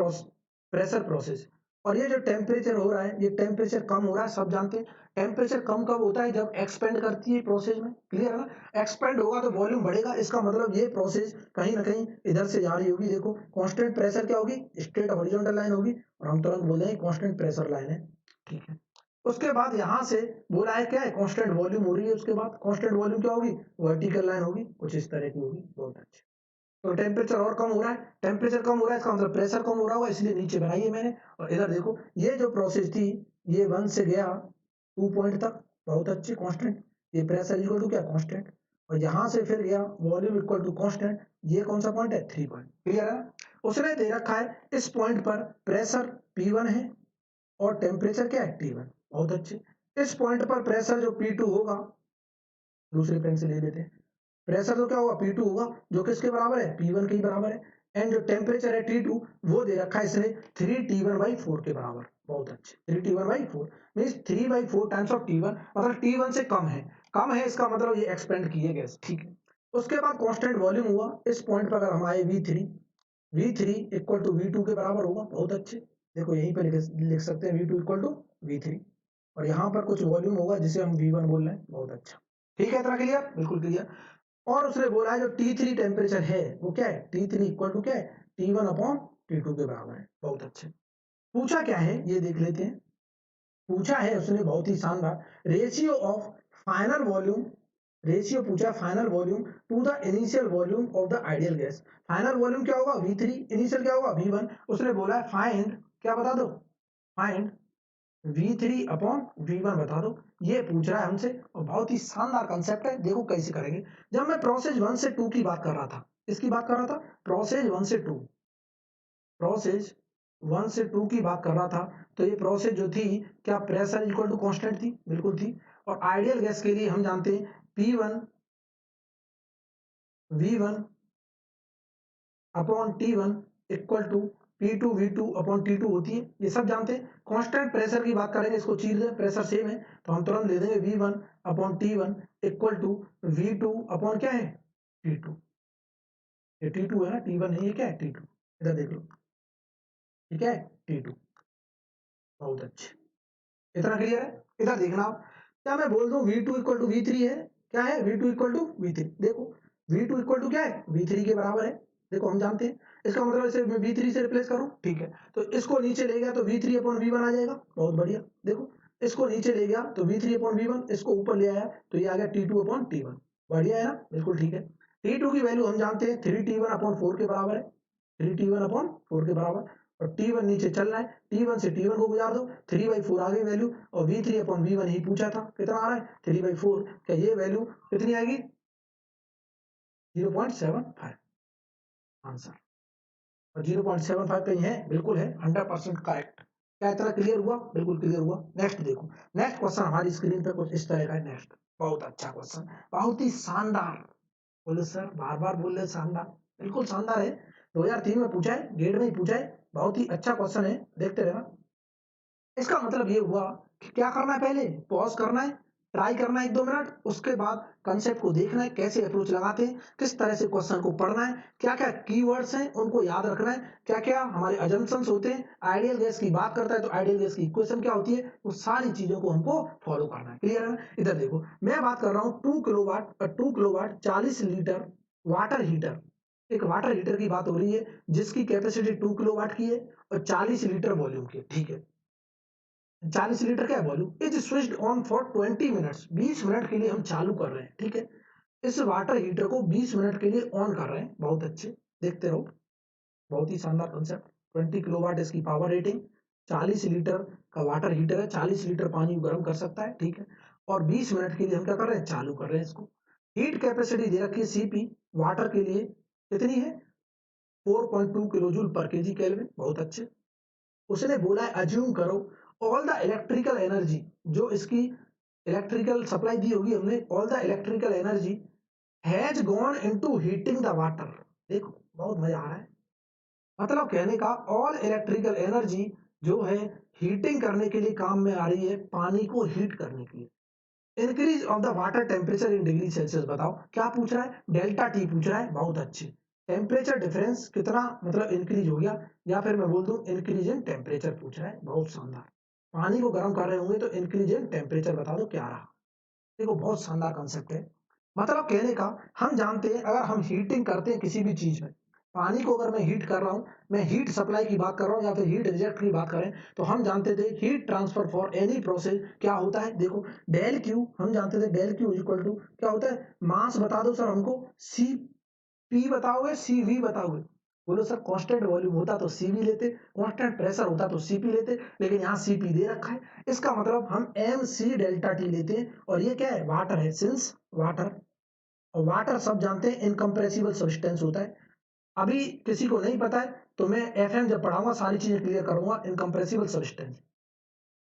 प्रेशर प्रोसेस, और ये जो टेम्परेचर हो रहा है, ये टेम्परेचर कम हो रहा है, सब जानते हैं। टेम्परेचर कम कब होता है? जब एक्सपेंड करती है प्रोसेस में। क्लियर है ना? एक्सपेंड होगा तो वॉल्यूम बढ़ेगा, इसका मतलब ये प्रोसेस कहीं ना कहीं इधर से जा रही होगी। देखो कांस्टेंट प्रेशर क्या होगी? स्ट्रेट हॉरिजॉन्टल लाइन होगी, और हम तुरंत बोल देंगे कांस्टेंट प्रेशर लाइन है, ठीक है। उसके बाद यहां से बोला है क्या है? कांस्टेंट वॉल्यूम हो रही है। उसके बाद कांस्टेंट वॉल्यूम क्या होगी? वर्टिकल लाइन होगी, कुछ इस तरह की होगी, बहुत अच्छी। तो टेम्परेचर और कम हो रहा है, टेम्परेचर कम हो रहा है, इसका मतलब प्रेशर कम हो रहा होगा, इसलिए नीचे बनाई है मैंने। और इधर देखो ये जो प्रोसेस थी, ये 1 से गया 2 पॉइंट तक, बहुत अच्छे कांस्टेंट। ये प्रेशर इक्वल टू क्या? कांस्टेंट। और यहां से फिर गया वॉल्यूम इक्वल टू कांस्टेंट। ये कौन सा पॉइंट है? 3 पॉइंट। क्लियर है? उसने दे रखा है इस पॉइंट पर प्रेशर P1 है और टेम्परेचर क्या है? T1। बहुत अच्छे। इस पॉइंट पर प्रेशर जो P2 होगा, दूसरे पेन से ले लेते हैं। प्रेशर तो क्या होगा? P2 होगा, जो किसके बराबर है? P1 के ही बराबर है। एंड जो टेम्परेचर है T2, वो दे रखा है इसने 3T1/4 के बराबर। बहुत अच्छे, 3T1/4 means 3/4 times of T1, मतलब T1 से कम है। कम है इसका मतलब ये एक्सपेंड की है गैस, ठीक है। उसके बाद कांस्टेंट वॉल्यूम हुआ। इस पॉइंट पर अगर हम आए V3 इक्वल टू V2 के बराबर होगा, बहुत अच्छे। देखो यहीं पे लिख सकते हैं V2 इक्वल टू V3, और यहाँ पर कुछ वॉल्यूम होगा जिसे हम V1 बोल रहे हैं, बहुत अच्छा, ठीक है। इतना क्लियर? बिल्कुल क्लियर। और उसने बोला है जो T3 टेम्परेचर है वो क्या है? T3 इक्वल टू क्या है? T1/T2 के बराबर है, बहुत अच्छे। पूछा क्या है ये देख लेते हैं। पूछा है उसने बहुत ही शानदार, ratio of final volume, ratio पूछा final volume to the initial volume of the ideal gas. Final volume क्या होगा? V3, इनिशियल क्या होगा? V1। उसने बोला है फाइंड, क्या बता दो? फाइंड V3/V1 बता दो, ये पूछ रहा है हमसे। और बहुत ही शानदार कंसेप्ट है, देखो कैसे करेंगे। जब मैं प्रोसेस 1 से 2 की बात कर रहा था, इसकी बात कर रहा था, प्रोसेस 1 से 2, प्रोसेस 1 से 2 की बात कर रहा था, तो ये प्रोसेस जो थी, क्या प्रेशर इक्वल टू कांस्टेंट थी? बिल्कुल थी। और आइडियल गैस के लिए हम जानते हैं P1 V1/T1 equal to P2 V2/T2 होती है, ये सब जानते हैं। कांस्टेंट प्रेशर की बात करेंगे, इसको चीर दें, प्रेशर सेम है तो हम तुरंत ले देंगे V1/T1 इक्वल टू V2 क्या है? T2। ये T2 है ना, T1 है, ये क्या है? T2। इधर देख लो, ठीक है, T2। बहुत अच्छे, इतना क्लियर है? इधर देखना आप, क्या मैं बोल दूं V2 इक्वल टू V3 है, क्या है V2 इक्वल टू V3। देखो V2 इक्वल टू क्या है, V3 के बराबर है। देखो हम जानते हैं, इसका मतलब इसे मैं V3 से रिप्लेस करूं, ठीक है, तो इसको नीचे ले गया तो V3 अपॉन V1 आ जाएगा, बहुत बढ़िया। देखो इसको नीचे ले गया तो V3 अपॉन V1, इसको ऊपर ले आया तो ये आ गया T2 अपॉन T1, बढ़िया है ना, बिल्कुल ठीक है। T2 की वैल्यू हम जानते हैं 3T1 अपॉन 4 के बराबर है, 3T1 अपॉन 4 के बराबर, और T1 नीचे चल रहा है, T1 से T1 को गुजार दो, 3/4 आ गई वैल्यू, और V3 अपॉन V1 ही पूछा था, कितना आ रहा है 3/4, क्या ये वैल्यू कितनी आएगी 0.75 आंसर, और 0.75 कहीं है, बिल्कुल है, 100% करेक्ट। क्या इतना क्लियर हुआ, बिल्कुल क्लियर हुआ। नेक्स्ट देखो, नेक्स्ट क्वेश्चन हमारी स्क्रीन पे कुछ इस तरह का है। नेक्स्ट बहुत अच्छा क्वेश्चन, बहुत ही शानदार, बोले सर बार बार बोल रहे शानदार, बिल्कुल शानदार है, 2003 में पूछा है, गेट में ही पूछा है, बहुत ही अच्छा क्वेश्चन है, देखते रहना। इसका मतलब ये हुआ कि क्या करना है, पहले पॉज करना है, ट्राई करना है 1-2 मिनट, उसके बाद कंसेप्ट को देखना है कैसे अप्रोच लगाते हैं, किस तरह से क्वेश्चन को पढ़ना है, क्या क्या कीवर्ड्स हैं उनको याद रखना है, क्या क्या हमारे अजम्पशंस होते हैं, आइडियल गैस की बात करता है तो आइडियल गैस की इक्वेशन क्या होती है, वो सारी चीजों को हमको फॉलो करना है। क्लियर है ना। इधर देखो मैं बात कर रहा हूँ 2 किलोवाट 40 लीटर वाटर हीटर, एक वाटर हीटर की बात हो रही है जिसकी कैपेसिटी 2 किलोवाट की है और 40 लीटर वॉल्यूम की, ठीक है, 40 लीटर क्या volume, is switched on for 20 minutes, 20 minute के लिए हम चालू कर रहे हैं, ठीक है, इस वाटर हीटर को 20 मिनट के लिए ऑन कर रहे हैं, बहुत अच्छे, देखते रहो, बहुत ही शानदार कंसेप्ट। 20 किलोवाट इसकी पावर रेटिंग, 40 लीटर का वाटर हीटर है, 40 लीटर पानी गर्म कर सकता है, ठीक है, और 20 मिनट के लिए हम क्या कर रहे हैं, चालू कर रहे हैं इसको। हीट कैपेसिटी दे रखी है सीपी, वाटर के लिए कितनी है 4.2 kilo joule per kg kelvin, बहुत अच्छे। उसने बोला है अज्यूम करो ऑल द इलेक्ट्रिकल एनर्जी, जो इसकी इलेक्ट्रिकल सप्लाई दी होगी हमने, all the electrical energy has gone into heating the water. देखो बहुत मजा आ रहा है, मतलब कहने का ऑल इलेक्ट्रिकल एनर्जी जो है हीटिंग करने के लिए काम में आ रही है, पानी को हीट करने के लिए। Increase of the water temperature in degree Celsius, बताओ क्या पूछ रहा है, डेल्टा टी पूछ रहा है, बहुत अच्छे। टेम्परेचर डिफरेंस कितना मतलब इंक्रीज हो गया, या फिर मैं बोल दूं इंक्रीज इन टेम्परेचर पूछ रहा है, बहुत शानदार। पानी को गर्म कर रहे होंगे तो इंक्रीज इन टेम्परेचर बता दो क्या रहा। देखो बहुत शानदार कंसेप्ट है, मतलब कहने का हम जानते हैं अगर हम हीटिंग करते हैं किसी भी चीज में, पानी को अगर मैं हीट कर रहा हूं, मैं हीट सप्लाई की बात कर रहा हूं या फिर हीट रिजेक्ट की बात करें, तो हम जानते थे heat transfer for any process क्या होता है। देखो डेल क्यू हम जानते थे, डेल क्यू इक्वल टू क्या होता है, मास बता दो सर हमको, सी पी बताओगे सी वी बताओगे, बोलो सर कांस्टेंट वॉल्यूम होता तो सी वी लेते, कांस्टेंट प्रेशर होता तो सी पी लेते, लेकिन यहाँ सी पी दे रखा है, इसका मतलब हम एम सी डेल्टा टी लेते हैं, और ये क्या है वाटर है, सिंस वाटर, और वाटर सब जानते हैं इनकम्प्रेसिबल सब्सटेंस होता है। अभी किसी को नहीं पता है तो मैं एफएम जब पढ़ाऊंगा सारी चीजें क्लियर करूंगा। इनकम्प्रेसिबल सब्सटेंस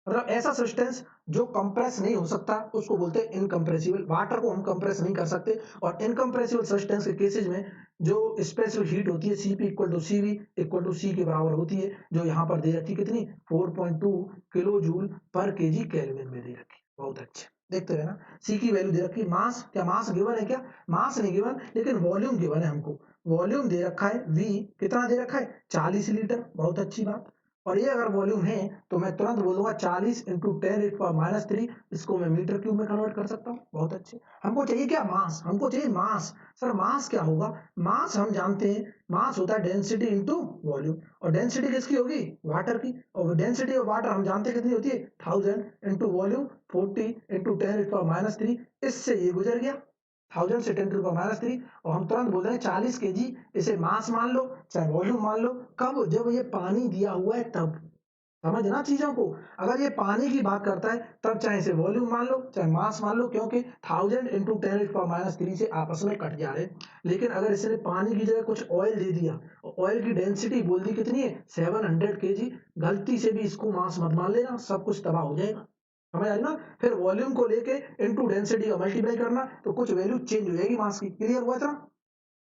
मतलब ऐसा सब्सटेंस जो कंप्रेस नहीं हो सकता, उसको बोलते हैं इनकम्प्रेसिबल। वाटर को हम कंप्रेस नहीं कर सकते, और इनकम्प्रेसिबल सब्सटेंस के केसेज में जो स्पेसिफिक हीट होती है CP equal to C V equal to C के बराबर होती है, जो यहाँ पर दे रखी है कितनी 4.2 kilo joule per kg kelvin में दे रखी, बहुत अच्छे, देखते रहना। सी की वैल्यू दे रखी, मास क्या मास गिवन है क्या, मास नहीं गिवन, लेकिन वॉल्यूम गिवन है हमको, वॉल्यूम दे रखा है वी कितना दे रखा है 40 लीटर, बहुत अच्छी बात। और ये अगर वॉल्यूम है तो मैं तुरंत बोलूंगा 40 इंटू 10⁻³ इसको मैं मीटर क्यूब में कन्वर्ट कर सकता हूँ, बहुत अच्छे। हमको चाहिए क्या मास, हमको चाहिए मास। सर मास क्या होगा, मास हम जानते हैं मास होता है डेंसिटी इंटू वॉल्यूम, और डेंसिटी किसकी होगी वाटर की, और डेंसिटी ऑफ वाटर हम जानते हैं कितनी होती है 1000 इंटू वॉल्यूम 40 इंटू 10⁻³, इससे ये गुजर गया 1000 से 10⁻³, और हम तुरंत बोल रहे हैं 40 केजी, इसे मास मान लो चाहे वॉल्यूम मान लो, कब जब ये पानी दिया हुआ है तब, समझना चीजों को। अगर ये पानी की बात करता है तब चाहे इसे वॉल्यूम मान लो चाहे मास मान लो, क्योंकि 1000 इंटू 10⁻³ से आपस में कट जा रहे हैं। लेकिन अगर इसने पानी की जगह कुछ ऑयल दे दिया, ऑयल की डेंसिटी बोल दी कितनी है 700 केजी, गलती से भी इसको मास मत मान लेना, सब कुछ तबाह हो जाएगा, समझ आई ना। फिर वॉल्यूम को लेके इनटू डेंसिटी का मल्टीप्लाई करना तो कुछ वैल्यू चेंज हो जाएगी मास की, क्लियर हुआ था।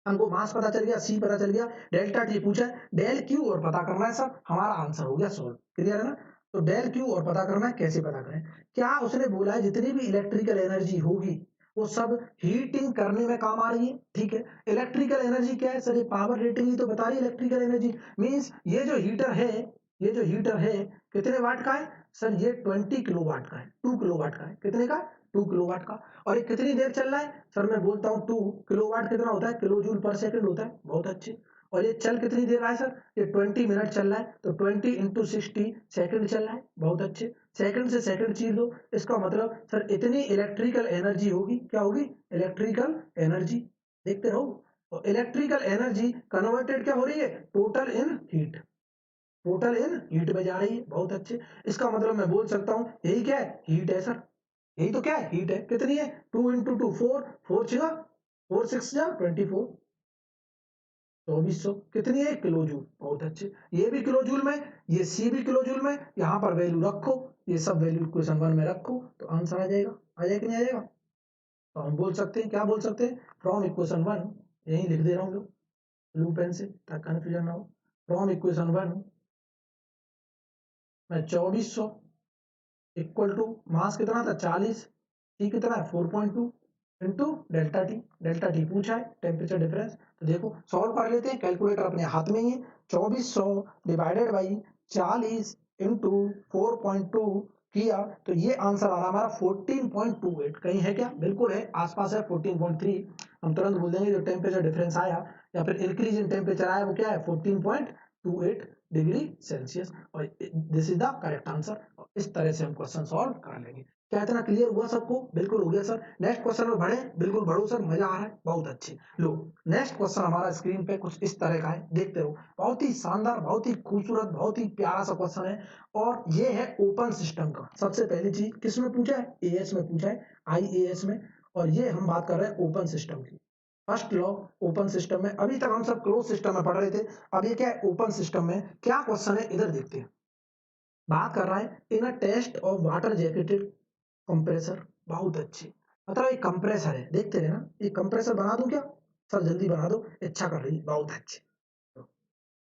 हमको मास पता चल गया, सी पता चल गया, डेल्टा टी पूछा है, डेल क्यू और पता करना है, सब हमारा आंसर हो गया सॉल्व, क्लियर है ना। तो डेल क्यू और पता करना है, कैसे पता करें, क्या उसने बोला है जितनी भी इलेक्ट्रिकल एनर्जी होगी वो सब हीटिंग करने में काम आ रही है, ठीक है। इलेक्ट्रिकल एनर्जी क्या है सर, ये पावर रेटिंग ही तो बता रही है इलेक्ट्रिकल एनर्जी, मींस ये जो हीटर है, ये जो हीटर है कितने वाट का है सर, ये 20 किलो वाट का है, 2 किलो वाट का है, कितने का 2 किलोवाट का। और ये कितनी देर चल रहा है सर, मैं बोलता हूँ 2 किलोवाट कितना होता है, किलो जूल पर सेकंड होता है, बहुत अच्छे। और ये चल कितनी देर रहा है सर, ये 20 मिनट चल रहा है, तो 20 × 60 सेकंड चल रहा है, बहुत अच्छे। सेकंड से सेकंड चीज लो, इसका मतलब सर इतनी इलेक्ट्रिकल एनर्जी होगी, क्या होगी, इलेक्ट्रिकल एनर्जी। देखते रहो, और इलेक्ट्रिकल एनर्जी कन्वर्टेड क्या हो रही है, टोटल इन हीट, टोटल इन हीट में जा रही है, बहुत अच्छे। इसका मतलब मैं बोल सकता हूँ यही क्या है, हीट है सर, यही तो क्या है, हीट है। कितनी है, 2 × 2 4, 4 6 4 6 जा 24, 2400 कितनी है, किलो जूल, बहुत अच्छे। ये भी किलो जूल में, ये सी भी किलो जूल में, यहाँ पर वैल्यू रखो, ये सब वैल्यू इक्वेशन 1 में रखो, तो आंसर आ जाएगा, आ जाएगा कि नहीं आ जाएगा। तो हम बोल सकते हैं, क्या बोल सकते हैं, फ्रॉम इक्वेशन 1, यही लिख दे रहा हूँ ब्लू पेन से ताकि कंफ्यूजन ना हो। फ्रॉम इक्वेशन 1 मैं 2400 इक्वल टू मास कितना था 40, टी कितना है 4.2 इंटू डेल्टा टी पूछा है टेम्परेचर डिफरेंस। तो देखो सॉल्व कर लेते हैं, कैलकुलेटर अपने हाथ में ही है। 2400 डिवाइडेड बाई 40 इंटू 4.2 किया, तो ये आंसर आ रहा हमारा 14.28। कहीं है क्या, बिल्कुल है, आसपास है 14.3। हम तुरंत बोल देंगे जो टेम्परेचर डिफरेंस आया या फिर इंक्रीज इन टेम्परेचर आया वो क्या है, 14.28 डिग्री सेल्सियस। और this is the correct answer. इस तरह से हम क्वेश्चन सॉल्व कर लेंगे। क्या इतना क्लियर हुआ सबको, बिल्कुल हो गया सर। नेक्स्ट क्वेश्चन में बढ़े, बिल्कुल बढ़ो सर, मजा आ रहा है, बहुत अच्छे। लो नेक्स्ट क्वेश्चन हमारा स्क्रीन पे कुछ इस तरह का है, देखते रहो। बहुत ही शानदार, बहुत ही खूबसूरत, बहुत ही प्यारा सा क्वेश्चन है, और ये है ओपन सिस्टम का। सबसे पहली चीज किसमें पूछा है, एएस में पूछा है, आईएएस में। और ये हम बात कर रहे हैं ओपन सिस्टम की। फर्स्ट लॉ ओपन सिस्टम में, अभी तक हम सब क्लोज सिस्टम में पढ़ रहे थे, अब ये क्या है ओपन सिस्टम में, क्या क्वेश्चन है इधर देखते हैं। बात कर रहा है in a test of water jacketed compressor, बहुत अच्छे। मतलब एक कंप्रेसर है, देखते रहे ना, एक कंप्रेसर बना दूं क्या सर, जल्दी बना दो, इच्छा कर रही, बहुत अच्छे। तो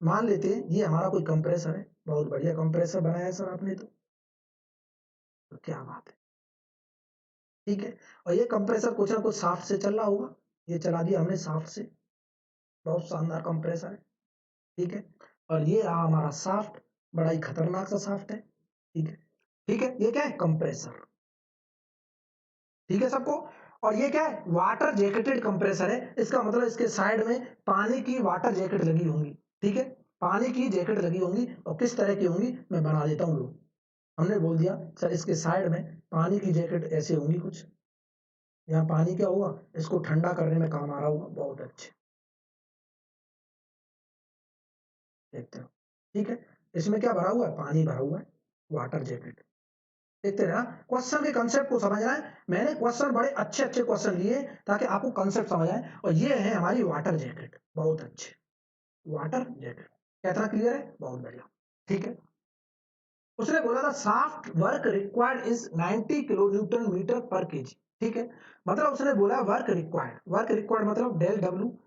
मान लेते हैं ये हमारा कोई कंप्रेसर है, बहुत बढ़िया कंप्रेसर बनाया है सर आपने, तो क्या बात है, ठीक है। और ये कंप्रेसर कुछ ना कुछ शाफ्ट से चल रहा होगा, ये चला दिया हमने शाफ्ट से, बहुत शानदार कंप्रेसर है, ठीक है। और ये रहा हमारा शाफ्ट, बड़ा ही खतरनाक सा शाफ्ट है, ठीक है, ठीक है। ये क्या है, कंप्रेसर, ठीक है सबको। और ये क्या है, वाटर जैकेटेड कंप्रेसर है, इसका मतलब इसके साइड में पानी की वाटर जैकेट लगी होंगी, ठीक है, पानी की जैकेट लगी होंगी। और किस तरह की होंगी मैं बना देता हूँ, लोग हमने बोल दिया सर इसके साइड में पानी की जैकेट ऐसे होंगी कुछ, यहाँ पानी क्या होगा, इसको ठंडा करने में काम आ रहा होगा, बहुत अच्छे, देखते हो, ठीक है। इसमें क्या भरा हुआ है, पानी भरा हुआ है, वाटर जैकेट। देखते रहना, क्वेश्चन के कंसेप्ट को समझना है। मैंने क्वेश्चन बड़े अच्छे अच्छे क्वेश्चन लिए ताकि आपको कंसेप्ट समझ आए। और ये है हमारी वाटर जैकेट, बहुत अच्छे, वाटर जैकेट। कितना क्लियर है, बहुत बढ़िया, ठीक है। उसने बोला था shaft work required is 90 kilo newton metre per kg, ठीक है। मतलब उसने बोला वर्क रिक्वायर्ड, वर्क रिक्वायर्ड मतलब डेल डब्ल्यू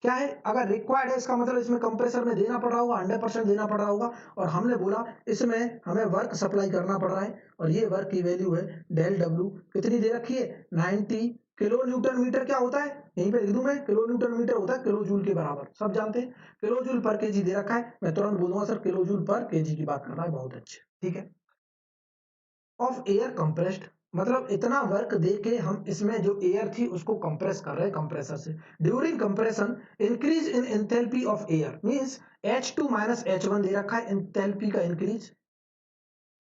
क्या है, अगर रिक्वायर्ड है इसका मतलब इसमें कंप्रेसर में देना पड़ रहा होगा, 100% देना पड़ रहा होगा। और हमने बोला इसमें हमें वर्क सप्लाई करना पड़ रहा है, और ये वर्क की वैल्यू है डेल डब्ल्यू, कितनी दे रखी है 90 किलो न्यूटन मीटर। क्या होता है, यहीं पे लिख दूं मैं, किलो न्यूटन मीटर होता है किलो जूल के बराबर, सब जानते हैं। किलो जूल पर केजी दे रखा है, मैं तुरंत बोलूंगा sir kilo joule per KG की बात कर रहा है, बहुत अच्छे, ठीक है। ऑफ एयर कंप्रेस्ड मतलब इतना वर्क दे के हम इसमें जो एयर थी उसको कंप्रेस कर रहे हैं कंप्रेसर से। During compression increase in enthalpy of air means H2 minus H1 दे रखा है, एंथैल्पी का इंक्रीज,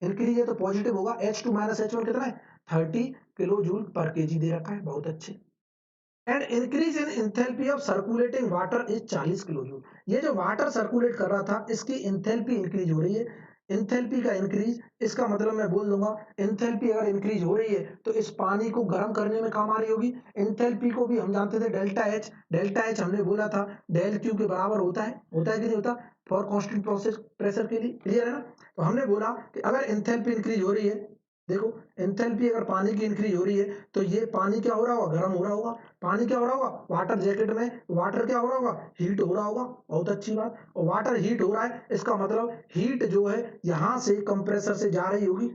इंक्रीज है तो पॉजिटिव होगा। H2 माइनस H1 कितना है 30 किलो जूल पर केजी दे रखा है, बहुत अच्छे। And increase in enthalpy of circulating water is 40 kilo joule. ये जो वाटर सर्कुलेट कर रहा था इसकी इंथैल्पी इंक्रीज हो रही है, इंथैल्पी का इंक्रीज, इसका मतलब मैं बोल दूंगा इंथैल्पी अगर इंक्रीज हो रही है तो इस पानी को गर्म करने में काम आ रही होगी। इंथैल्पी को भी हम जानते थे डेल्टा एच, डेल्टा एच हमने बोला था डेल क्यू के बराबर होता है कि नहीं होता, फॉर कांस्टेंट प्रोसेस प्रेशर के लिए, क्लियर है ना। तो हमने बोला कि अगर इंथैल्पी इंक्रीज हो रही है, देखो एंथैल्पी अगर पानी की इंक्रीज हो रही है तो ये पानी क्या हो रहा होगा, गर्म हो रहा होगा। पानी क्या हो रहा होगा, वाटर जैकेट में वाटर क्या हो रहा होगा, हीट हो रहा होगा, बहुत अच्छी बात। और वाटर हीट हो रहा है इसका मतलब हीट जो है यहां से कंप्रेसर से जा रही होगी,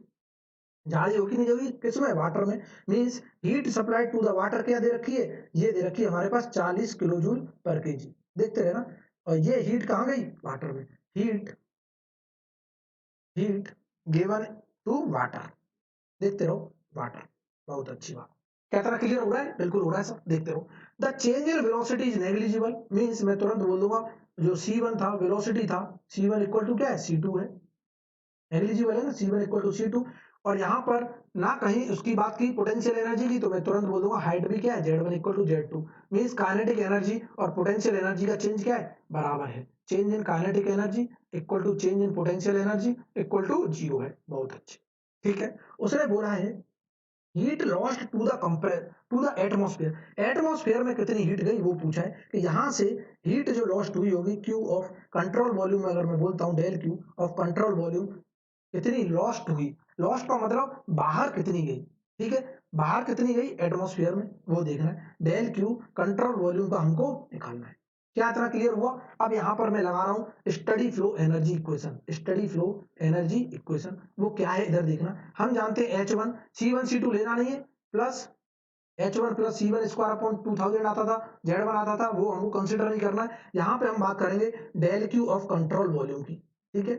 जा रही होगी नहीं होगी, किसमें, वाटर में। Means heat supply to the water क्या दे रखी है, ये दे रखी है हमारे पास 40 किलो जूल पर केजी, देखते रहे ना। और ये हीट कहाँ गई, वाटर में, heat heat given to water, देखते रहो वाटर, बहुत अच्छी बात। तरह क्लियर हो रहा है? बिल्कुल हो रहा है सर, देखते रहो। The change in velocity is negligible, means मैं तुरंत बोल दूंगा जो C1 था, वेलोसिटी था, C1 इक्वल टू क्या है? C2 है, नेग्लिजिबल है ना, C1 इक्वल टू C2। और यहाँ पर ना कहीं उसकी बात की पोटेंशियल एनर्जी की, तो मैं तुरंत बोल दूंगा हाइट भी क्या है? Z1 equal to Z2। Means kinetic energy और पोटेंशियल एनर्जी का चेंज क्या है? बराबर है। Change in kinetic energy equal to change in potential energy equal to 0 है। बहुत अच्छे, ठीक है। उसने बोला है heat lost to the atmosphere, atmosphere में कितनी हीट गई वो पूछा है कि यहाँ से हीट जो लॉस्ट हुई होगी क्यू ऑफ कंट्रोल वॉल्यूम, अगर मैं बोलता हूँ del Q of control volume कितनी लॉस्ट हुई, लॉस्ट का मतलब बाहर कितनी गई, ठीक है, बाहर कितनी गई एटमॉस्फेयर में वो देखना है। डेल क्यू कंट्रोल वॉल्यूम का हमको निकालना है। क्या इतना क्लियर हुआ? अब यहां पर मैं लगा रहा हूं steady flow energy equation, steady flow energy equation वो क्या है इधर देखना। हम जानते हैं H1 C1 C2 लेना नहीं है, plus H1 plus C1 square upon 2000 आता था, Z1 आता था, वो हमको कंसिडर नहीं करना है। यहाँ पे हम बात करेंगे del Q of control volume की, ठीक है,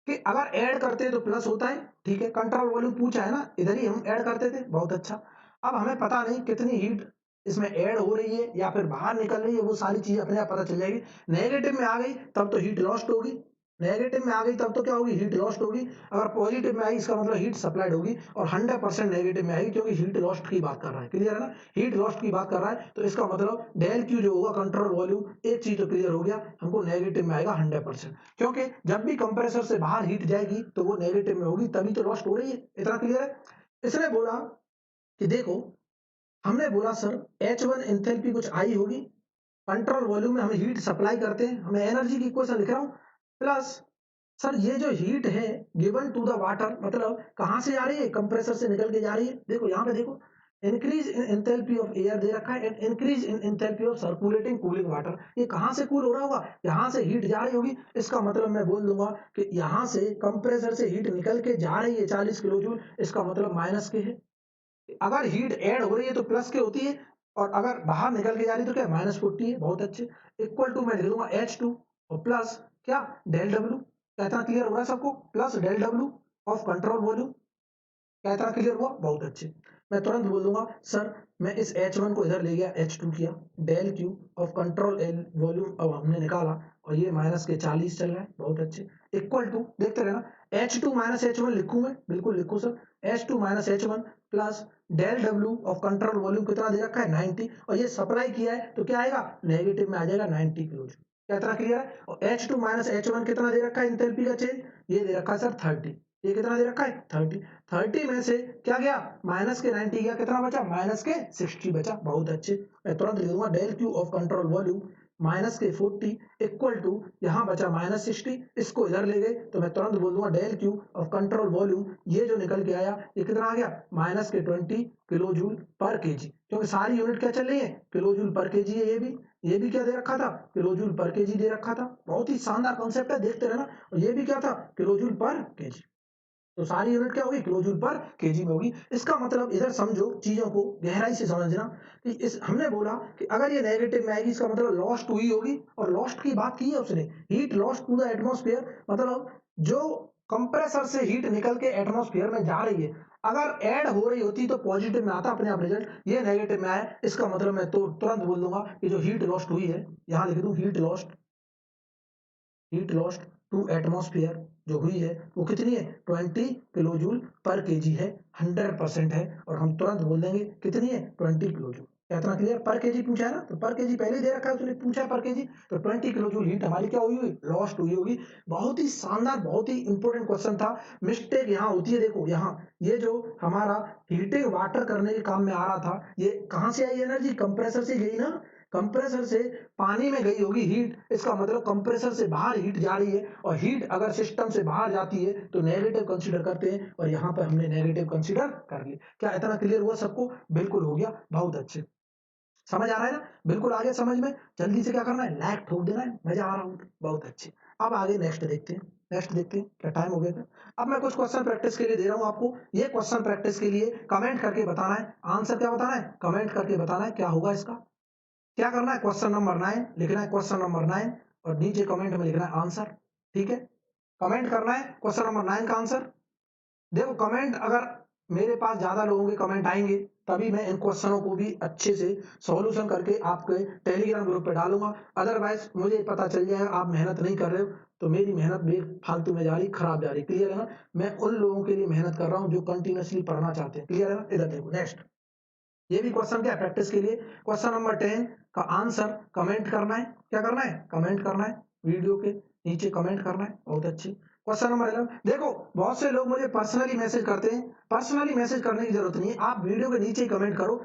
कि अगर ऐड करते हैं तो प्लस होता है, ठीक है, कंट्रोल वॉल्यूम पूछा है ना, इधर ही हम ऐड करते थे, बहुत अच्छा। अब हमें पता नहीं कितनी हीट इसमें ऐड हो रही है या फिर बाहर निकल रही है, वो सारी चीज अपने आप पता चल जाएगी। नेगेटिव में आ गई तब तो हीट लॉस्ट होगी, नेगेटिव में आ गई तब तो क्या होगी? हीट लॉस्ट होगी। अगर पॉजिटिव में आई इसका मतलब हीट सप्लाइड होगी, और 100% नेगेटिव में आएगी क्योंकि हीट लॉस्ट की बात कर रहा है, क्लियर है ना, हीट लॉस्ट की बात कर रहा है, तो इसका मतलब डेल क्यू जो होगा कंट्रोल वॉल्यूम, एक चीज तो क्लियर हो गया हमको, नेगेटिव में आएगा 100%, क्योंकि जब भी कंप्रेसर से बाहर हीट जाएगी तो वो नेगेटिव में होगी, तभी तो लॉस्ट हो रही है। इतना क्लियर है? इसने बोला कि देखो, हमने बोला सर H1 एंथैल्पी कुछ आई होगी, कंट्रोल वॉल्यूम में हमें हीट सप्लाई करते हैं, हमें एनर्जी की इक्वेशन लिख रहा हूं, प्लस सर ये जो हीट है गिवन टू द वाटर, मतलब कहां से आ रही है? कंप्रेसर से निकल के जा रही है। देखो यहाँ पे देखो, increase in enthalpy of air दे रखा है and increase in enthalpy of circulating cooling water. ये कहां से कूल हो रहा होगा? यहाँ से हीट जा रही होगी, इसका मतलब मैं बोल दूंगा कि यहाँ से कंप्रेसर से हीट निकल के जा रही है 40 किलो जूल, इसका मतलब माइनस के है। अगर हीट ऐड हो रही है तो प्लस के होती है, और अगर बाहर निकल के जा रही है तो क्या? -40 है। बहुत अच्छे, इक्वल टू मैं लिख दूंगा H2 और प्लस क्या? Del W. क्या इतना क्लियर हो रहा है सबको? Plus del W of control volume. क्या इतना क्लियर हुआ? बहुत अच्छे। मैं तुरंत बोल दूंगा सर मैं इस H1 को इधर ले गया, H2 किया, del Q of control L volume अब हमने निकाला, और ये माइनस के 40 चल रहा है, बहुत अच्छे, इक्वल टू देखते रहना, H2 माइनस H1 लिखूं मैं, बिल्कुल लिखूं sir, H2 minus H1 plus del W of control volume कितना दे रखा है? 90, और ये सप्लाई किया है तो क्या आएगा? नेगेटिव में आ जाएगा 90 किलो जूल। क्या इतना क्लियर है? और H2 माइनस H1 कितना दे रखा है एंथैल्पी का चेंज? ये दे रखा है सर 30। ये कितना दे रखा है? 30। 30 में से क्या गया? माइनस के 90 गया, कितना बचा? माइनस के 60 बचा। बहुत अच्छे, मैं तुरंत लिख दूंगा del Q of control volume minus के 40 इक्वल टू, यहाँ बचा -60, इसको इधर ले गए तो मैं तुरंत बोल दूंगा del Q of control volume, ये जो निकल के आया ये कितना आ गया? माइनस के 20 किलो जूल पर केजी, क्योंकि सारी यूनिट क्या चल रही है? किलो जूल पर केजी है। ये भी क्या दे रखा था? किलो जूल पर केजी दे रखा था। बहुत ही शानदार कॉन्सेप्ट है, देखते रहना। और ये भी क्या था? Kilo joule per KG. तो सारी यूनिट क्या होगी? किलो जूल पर केजी में होगी। इसका मतलब इधर समझो, चीजों को गहराई से समझना कि इस हमने बोला कि अगर ये नेगेटिव में आएगी इसका मतलब लॉस्ट हुई होगी, और लॉस्ट की बात की है उसने, heat lost to the atmosphere, मतलब जो कंप्रेसर से हीट निकल के एटमॉस्फेयर में जा रही है, अगर ऐड हो रही होती तो पॉजिटिव में आता अपने आप रिजल्ट, ये नेगेटिव में आया, इसका मतलब मैं तो तुरंत बोल दूंगा कि जो हीट लॉस्ट हुई है, यहां लिख दूं हीट लॉस्ट टू एटमॉस्फेयर जो हुई है वो कितनी है? 20 किलो जूल पर केजी है, 100% है, और हम तुरंत बोल देंगे कितनी है? 20 किलो जूल। क्या इतना क्लियर? पर केजी पूछा है ना, तो पर केजी पहले ही दे रखा है, उसने पूछा है पर केजी, तो 20 किलो जूल हीट हमारी क्या हुई हुई? लॉस्ट हुई होगी। बहुत ही शानदार, बहुत ही इंपॉर्टेंट क्वेश्चन था। मिस्टेक यहाँ होती है, देखो यहाँ ये जो हमारा हीटिंग वाटर करने के काम में आ रहा था, ये कहाँ से आई एनर्जी? कंप्रेसर से गई ना, कंप्रेसर से पानी में गई होगी हीट, इसका मतलब कंप्रेसर से बाहर हीट जा रही है, और हीट अगर सिस्टम से बाहर जाती है तो नेगेटिव कंसीडर करते हैं, और यहाँ पर हमने नेगेटिव कंसीडर कर लिया। क्या इतना क्लियर हुआ सबको? बिल्कुल हो गया, बहुत अच्छे, समझ आ रहा है ना? बिल्कुल आ गया समझ में। जल्दी से क्या करना है? लाइक ठोक देना है, मजा आ रहा हूँ, बहुत अच्छे। अब आगे नेक्स्ट देखते हैं, नेक्स्ट देखते हैं, क्या टाइम हो गया था? अब मैं कुछ क्वेश्चन प्रैक्टिस के लिए दे रहा हूँ आपको, ये क्वेश्चन प्रैक्टिस के लिए कमेंट करके बताना है, आंसर क्या बताना है? कमेंट करके बताना है क्या होगा इसका। क्या करना है? क्वेश्चन नंबर 9 लिखना है, क्वेश्चन नंबर 9, और नीचे कमेंट में लिखना है आंसर, ठीक है, कमेंट करना है क्वेश्चन नंबर 9 का आंसर। देखो कमेंट अगर मेरे पास ज्यादा लोगों के कमेंट आएंगे तभी मैं इन क्वेश्चनों को भी अच्छे से सॉल्यूशन करके आपके टेलीग्राम ग्रुप पे डालूंगा। अदरवाइज मुझे पता चल जाएगा आप मेहनत नहीं कर रहे हो तो मेरी मेहनत बेफालतू में जा रही, खराब जा रही। क्लियर है ना? मैं उन लोगों के लिए मेहनत कर रहा हूँ जो कंटिन्यूअसली पढ़ना चाहते हैं। क्लियर है ना? इधर देखो नेक्स्ट, ये भी क्वेश्चन क्या प्रैक्टिस के लिए। क्वेश्चन नंबर 10 का आंसर कमेंट करना है। क्या करना है? कमेंट करना है, वीडियो के नीचे कमेंट करना है। बहुत अच्छी। क्वेश्चन नंबर 11, देखो बहुत से लोग मुझे पर्सनली मैसेज करते हैं। पर्सनली मैसेज करने की जरूरत नहीं है, आप वीडियो के नीचे ही कमेंट करो।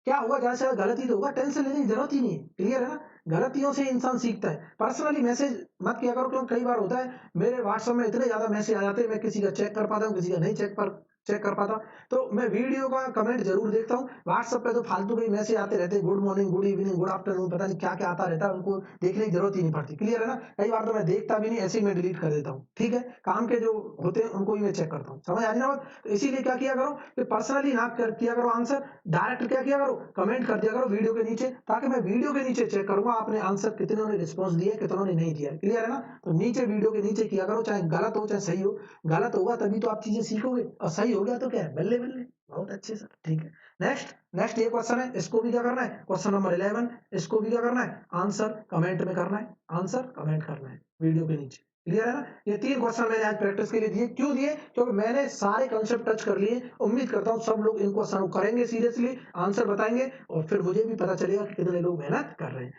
क्या होगा, ज्यादा से ज्यादा गलती तो होगा, टेंशन लेने की जरूरत ही नहीं है। क्लियर है ना? गलतियों से इंसान सीखता है। पर्सनली मैसेज मत किया करो, क्योंकि कई बार होता है मेरे व्हाट्सएप में इतने ज्यादा मैसेज आ जाते हैं, मैं किसी का चेक कर पाता हूँ, किसी का नहीं चेक कर पाता। तो मैं वीडियो का कमेंट जरूर देखता हूँ। व्हाट्सएप पे तो फालतू के मैसेज आते रहते हैं, good morning, good evening, good afternoon, पता नहीं क्या क्या आता रहता है, उनको देखने की जरूरत ही नहीं पड़ती। क्लियर है ना? कई बार तो मैं देखता भी नहीं, ऐसे ही मैं डिलीट कर देता हूँ। ठीक है, काम के जो होते हैं उनको ही मैं चेक करता हूँ। समझ आ रही ना बात? तो इसीलिए क्या किया करो कि पर्सनली ना किया करो आंसर, डायरेक्ट क्या किया करो, कमेंट कर दिया करो वीडियो के नीचे, ताकि मैं वीडियो के नीचे चेक करूंगा आपने आंसर कितनों ने रिस्पॉन्स दिया, कितनों ने नहीं दिया। क्लियर है ना? तो नीचे वीडियो के नीचे किया करो, चाहे गलत हो चाहे सही हो। गलत होगा तभी तो आप चीजें सीखोगे, और सही हो गया तो क्या है, बल्ले बल्ले। बहुत अच्छे सर, ठीक है। नेक्स्ट नेक्स्ट ये क्वेश्चन है, इसको भी क्या करना है, क्वेश्चन नंबर 11, इसको भी क्या करना है, आंसर कमेंट में करना है। आंसर कमेंट करना है वीडियो के नीचे। क्लियर है ना? ये 3 क्वेश्चन मैंने आज प्रैक्टिस के लिए दिए। क्यों दिए? क्योंकि मैंने सारे कंसेप्ट टच कर लिए। उम्मीद करता हूँ सब लोग इन क्वेश्चन को करेंगे सीरियसली, आंसर बताएंगे, और फिर मुझे भी पता चलेगा कि कितने लोग मेहनत कर रहे हैं।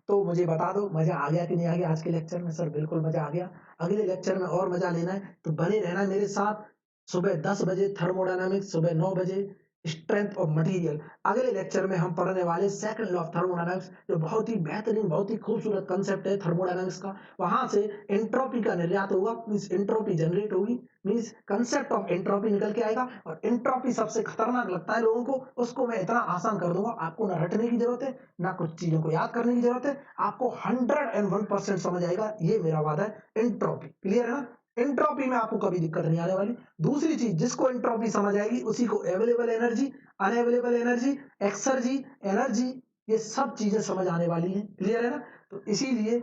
तो मुझे बता दो मजा आ गया कि नहीं आ गया आज के लेक्चर में। सर बिल्कुल मजा आ गया। अगले लेक्चर में और मजा लेना है तो बने रहना मेरे साथ। सुबह 10 बजे थर्मोडायनामिक्स, सुबह 9 बजे स्ट्रेंथ ऑफ मटेरियल। अगले लेक्चर में हम पढ़ने वाले सेकंड लॉ ऑफ थर्मोडायनामिक्स, जो बहुत ही बेहतरीन, बहुत ही खूबसूरत कंसेप्ट है थर्मोडायनामिक्स का। वहां से एंट्रोपी का निर्यात होगा, मींस एंट्रोपी जनरेट होगी, मींस कंसेप्ट ऑफ एंट्रोपी निकल के आएगा। और एंट्रोपी सबसे खतरनाक लगता है लोगों को, उसको मैं इतना आसान कर दूंगा, आपको ना रटने की जरूरत है, ना कुछ चीजों को याद करने की जरूरत है, आपको 101% समझ आएगा, ये मेरा वादा है। एंट्रोपी क्लियर है ना? एंट्रोपी में आपको कभी दिक्कत नहीं आने वाली। दूसरी चीज, जिसको एंट्रोपी समझ आएगी उसी को available energy, unavailable energy, exergy, energy, ये सब चीजें समझ आने वाली हैं। क्लियर है ना? तो इसीलिए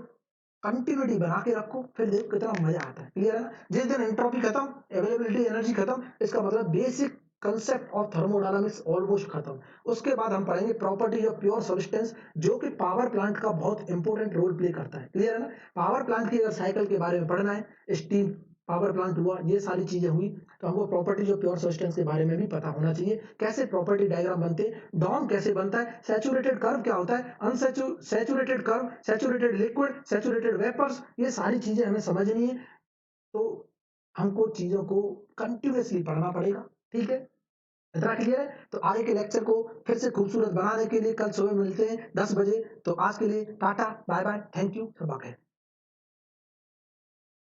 कंटिन्यूटी बना के रखो, फिर देखो कितना मजा आता है। क्लियर है ना? जिस दिन एंट्रोपी खत्म, अवेलेबिलिटी एनर्जी खत्म, इसका मतलब basic concept of thermodynamics almost खत्म। उसके बाद हम पढ़ेंगे प्रॉपर्टीज ऑफ प्योर सब्सटेंस, जो कि पावर प्लांट का बहुत इंपॉर्टेंट रोल प्ले करता है। क्लियर है ना? पावर प्लांट की अगर साइकिल के बारे में पढ़ना है, स्टीम पावर प्लांट हुआ, ये सारी चीजें हुई, तो हमको प्रॉपर्टीज ऑफ प्योर सब्सटेंस के बारे में भी पता होना चाहिए। कैसे प्रॉपर्टी डायग्राम बनते हैं, डॉम कैसे बनता है, सैचुरेटेड कर्व क्या होता है, unsaturated curve, saturated liquid, saturated vapours, ये सारी चीजें हमें समझनी है। तो हमको चीजों को कंटिन्यूअसली पढ़ना पड़ेगा। ठीक है, इतना क्लियर है? तो आगे के लेक्चर को फिर से खूबसूरत बनाने के लिए कल सुबह मिलते हैं 10 बजे। तो आज के लिए tata bye bye, thank you, सब है।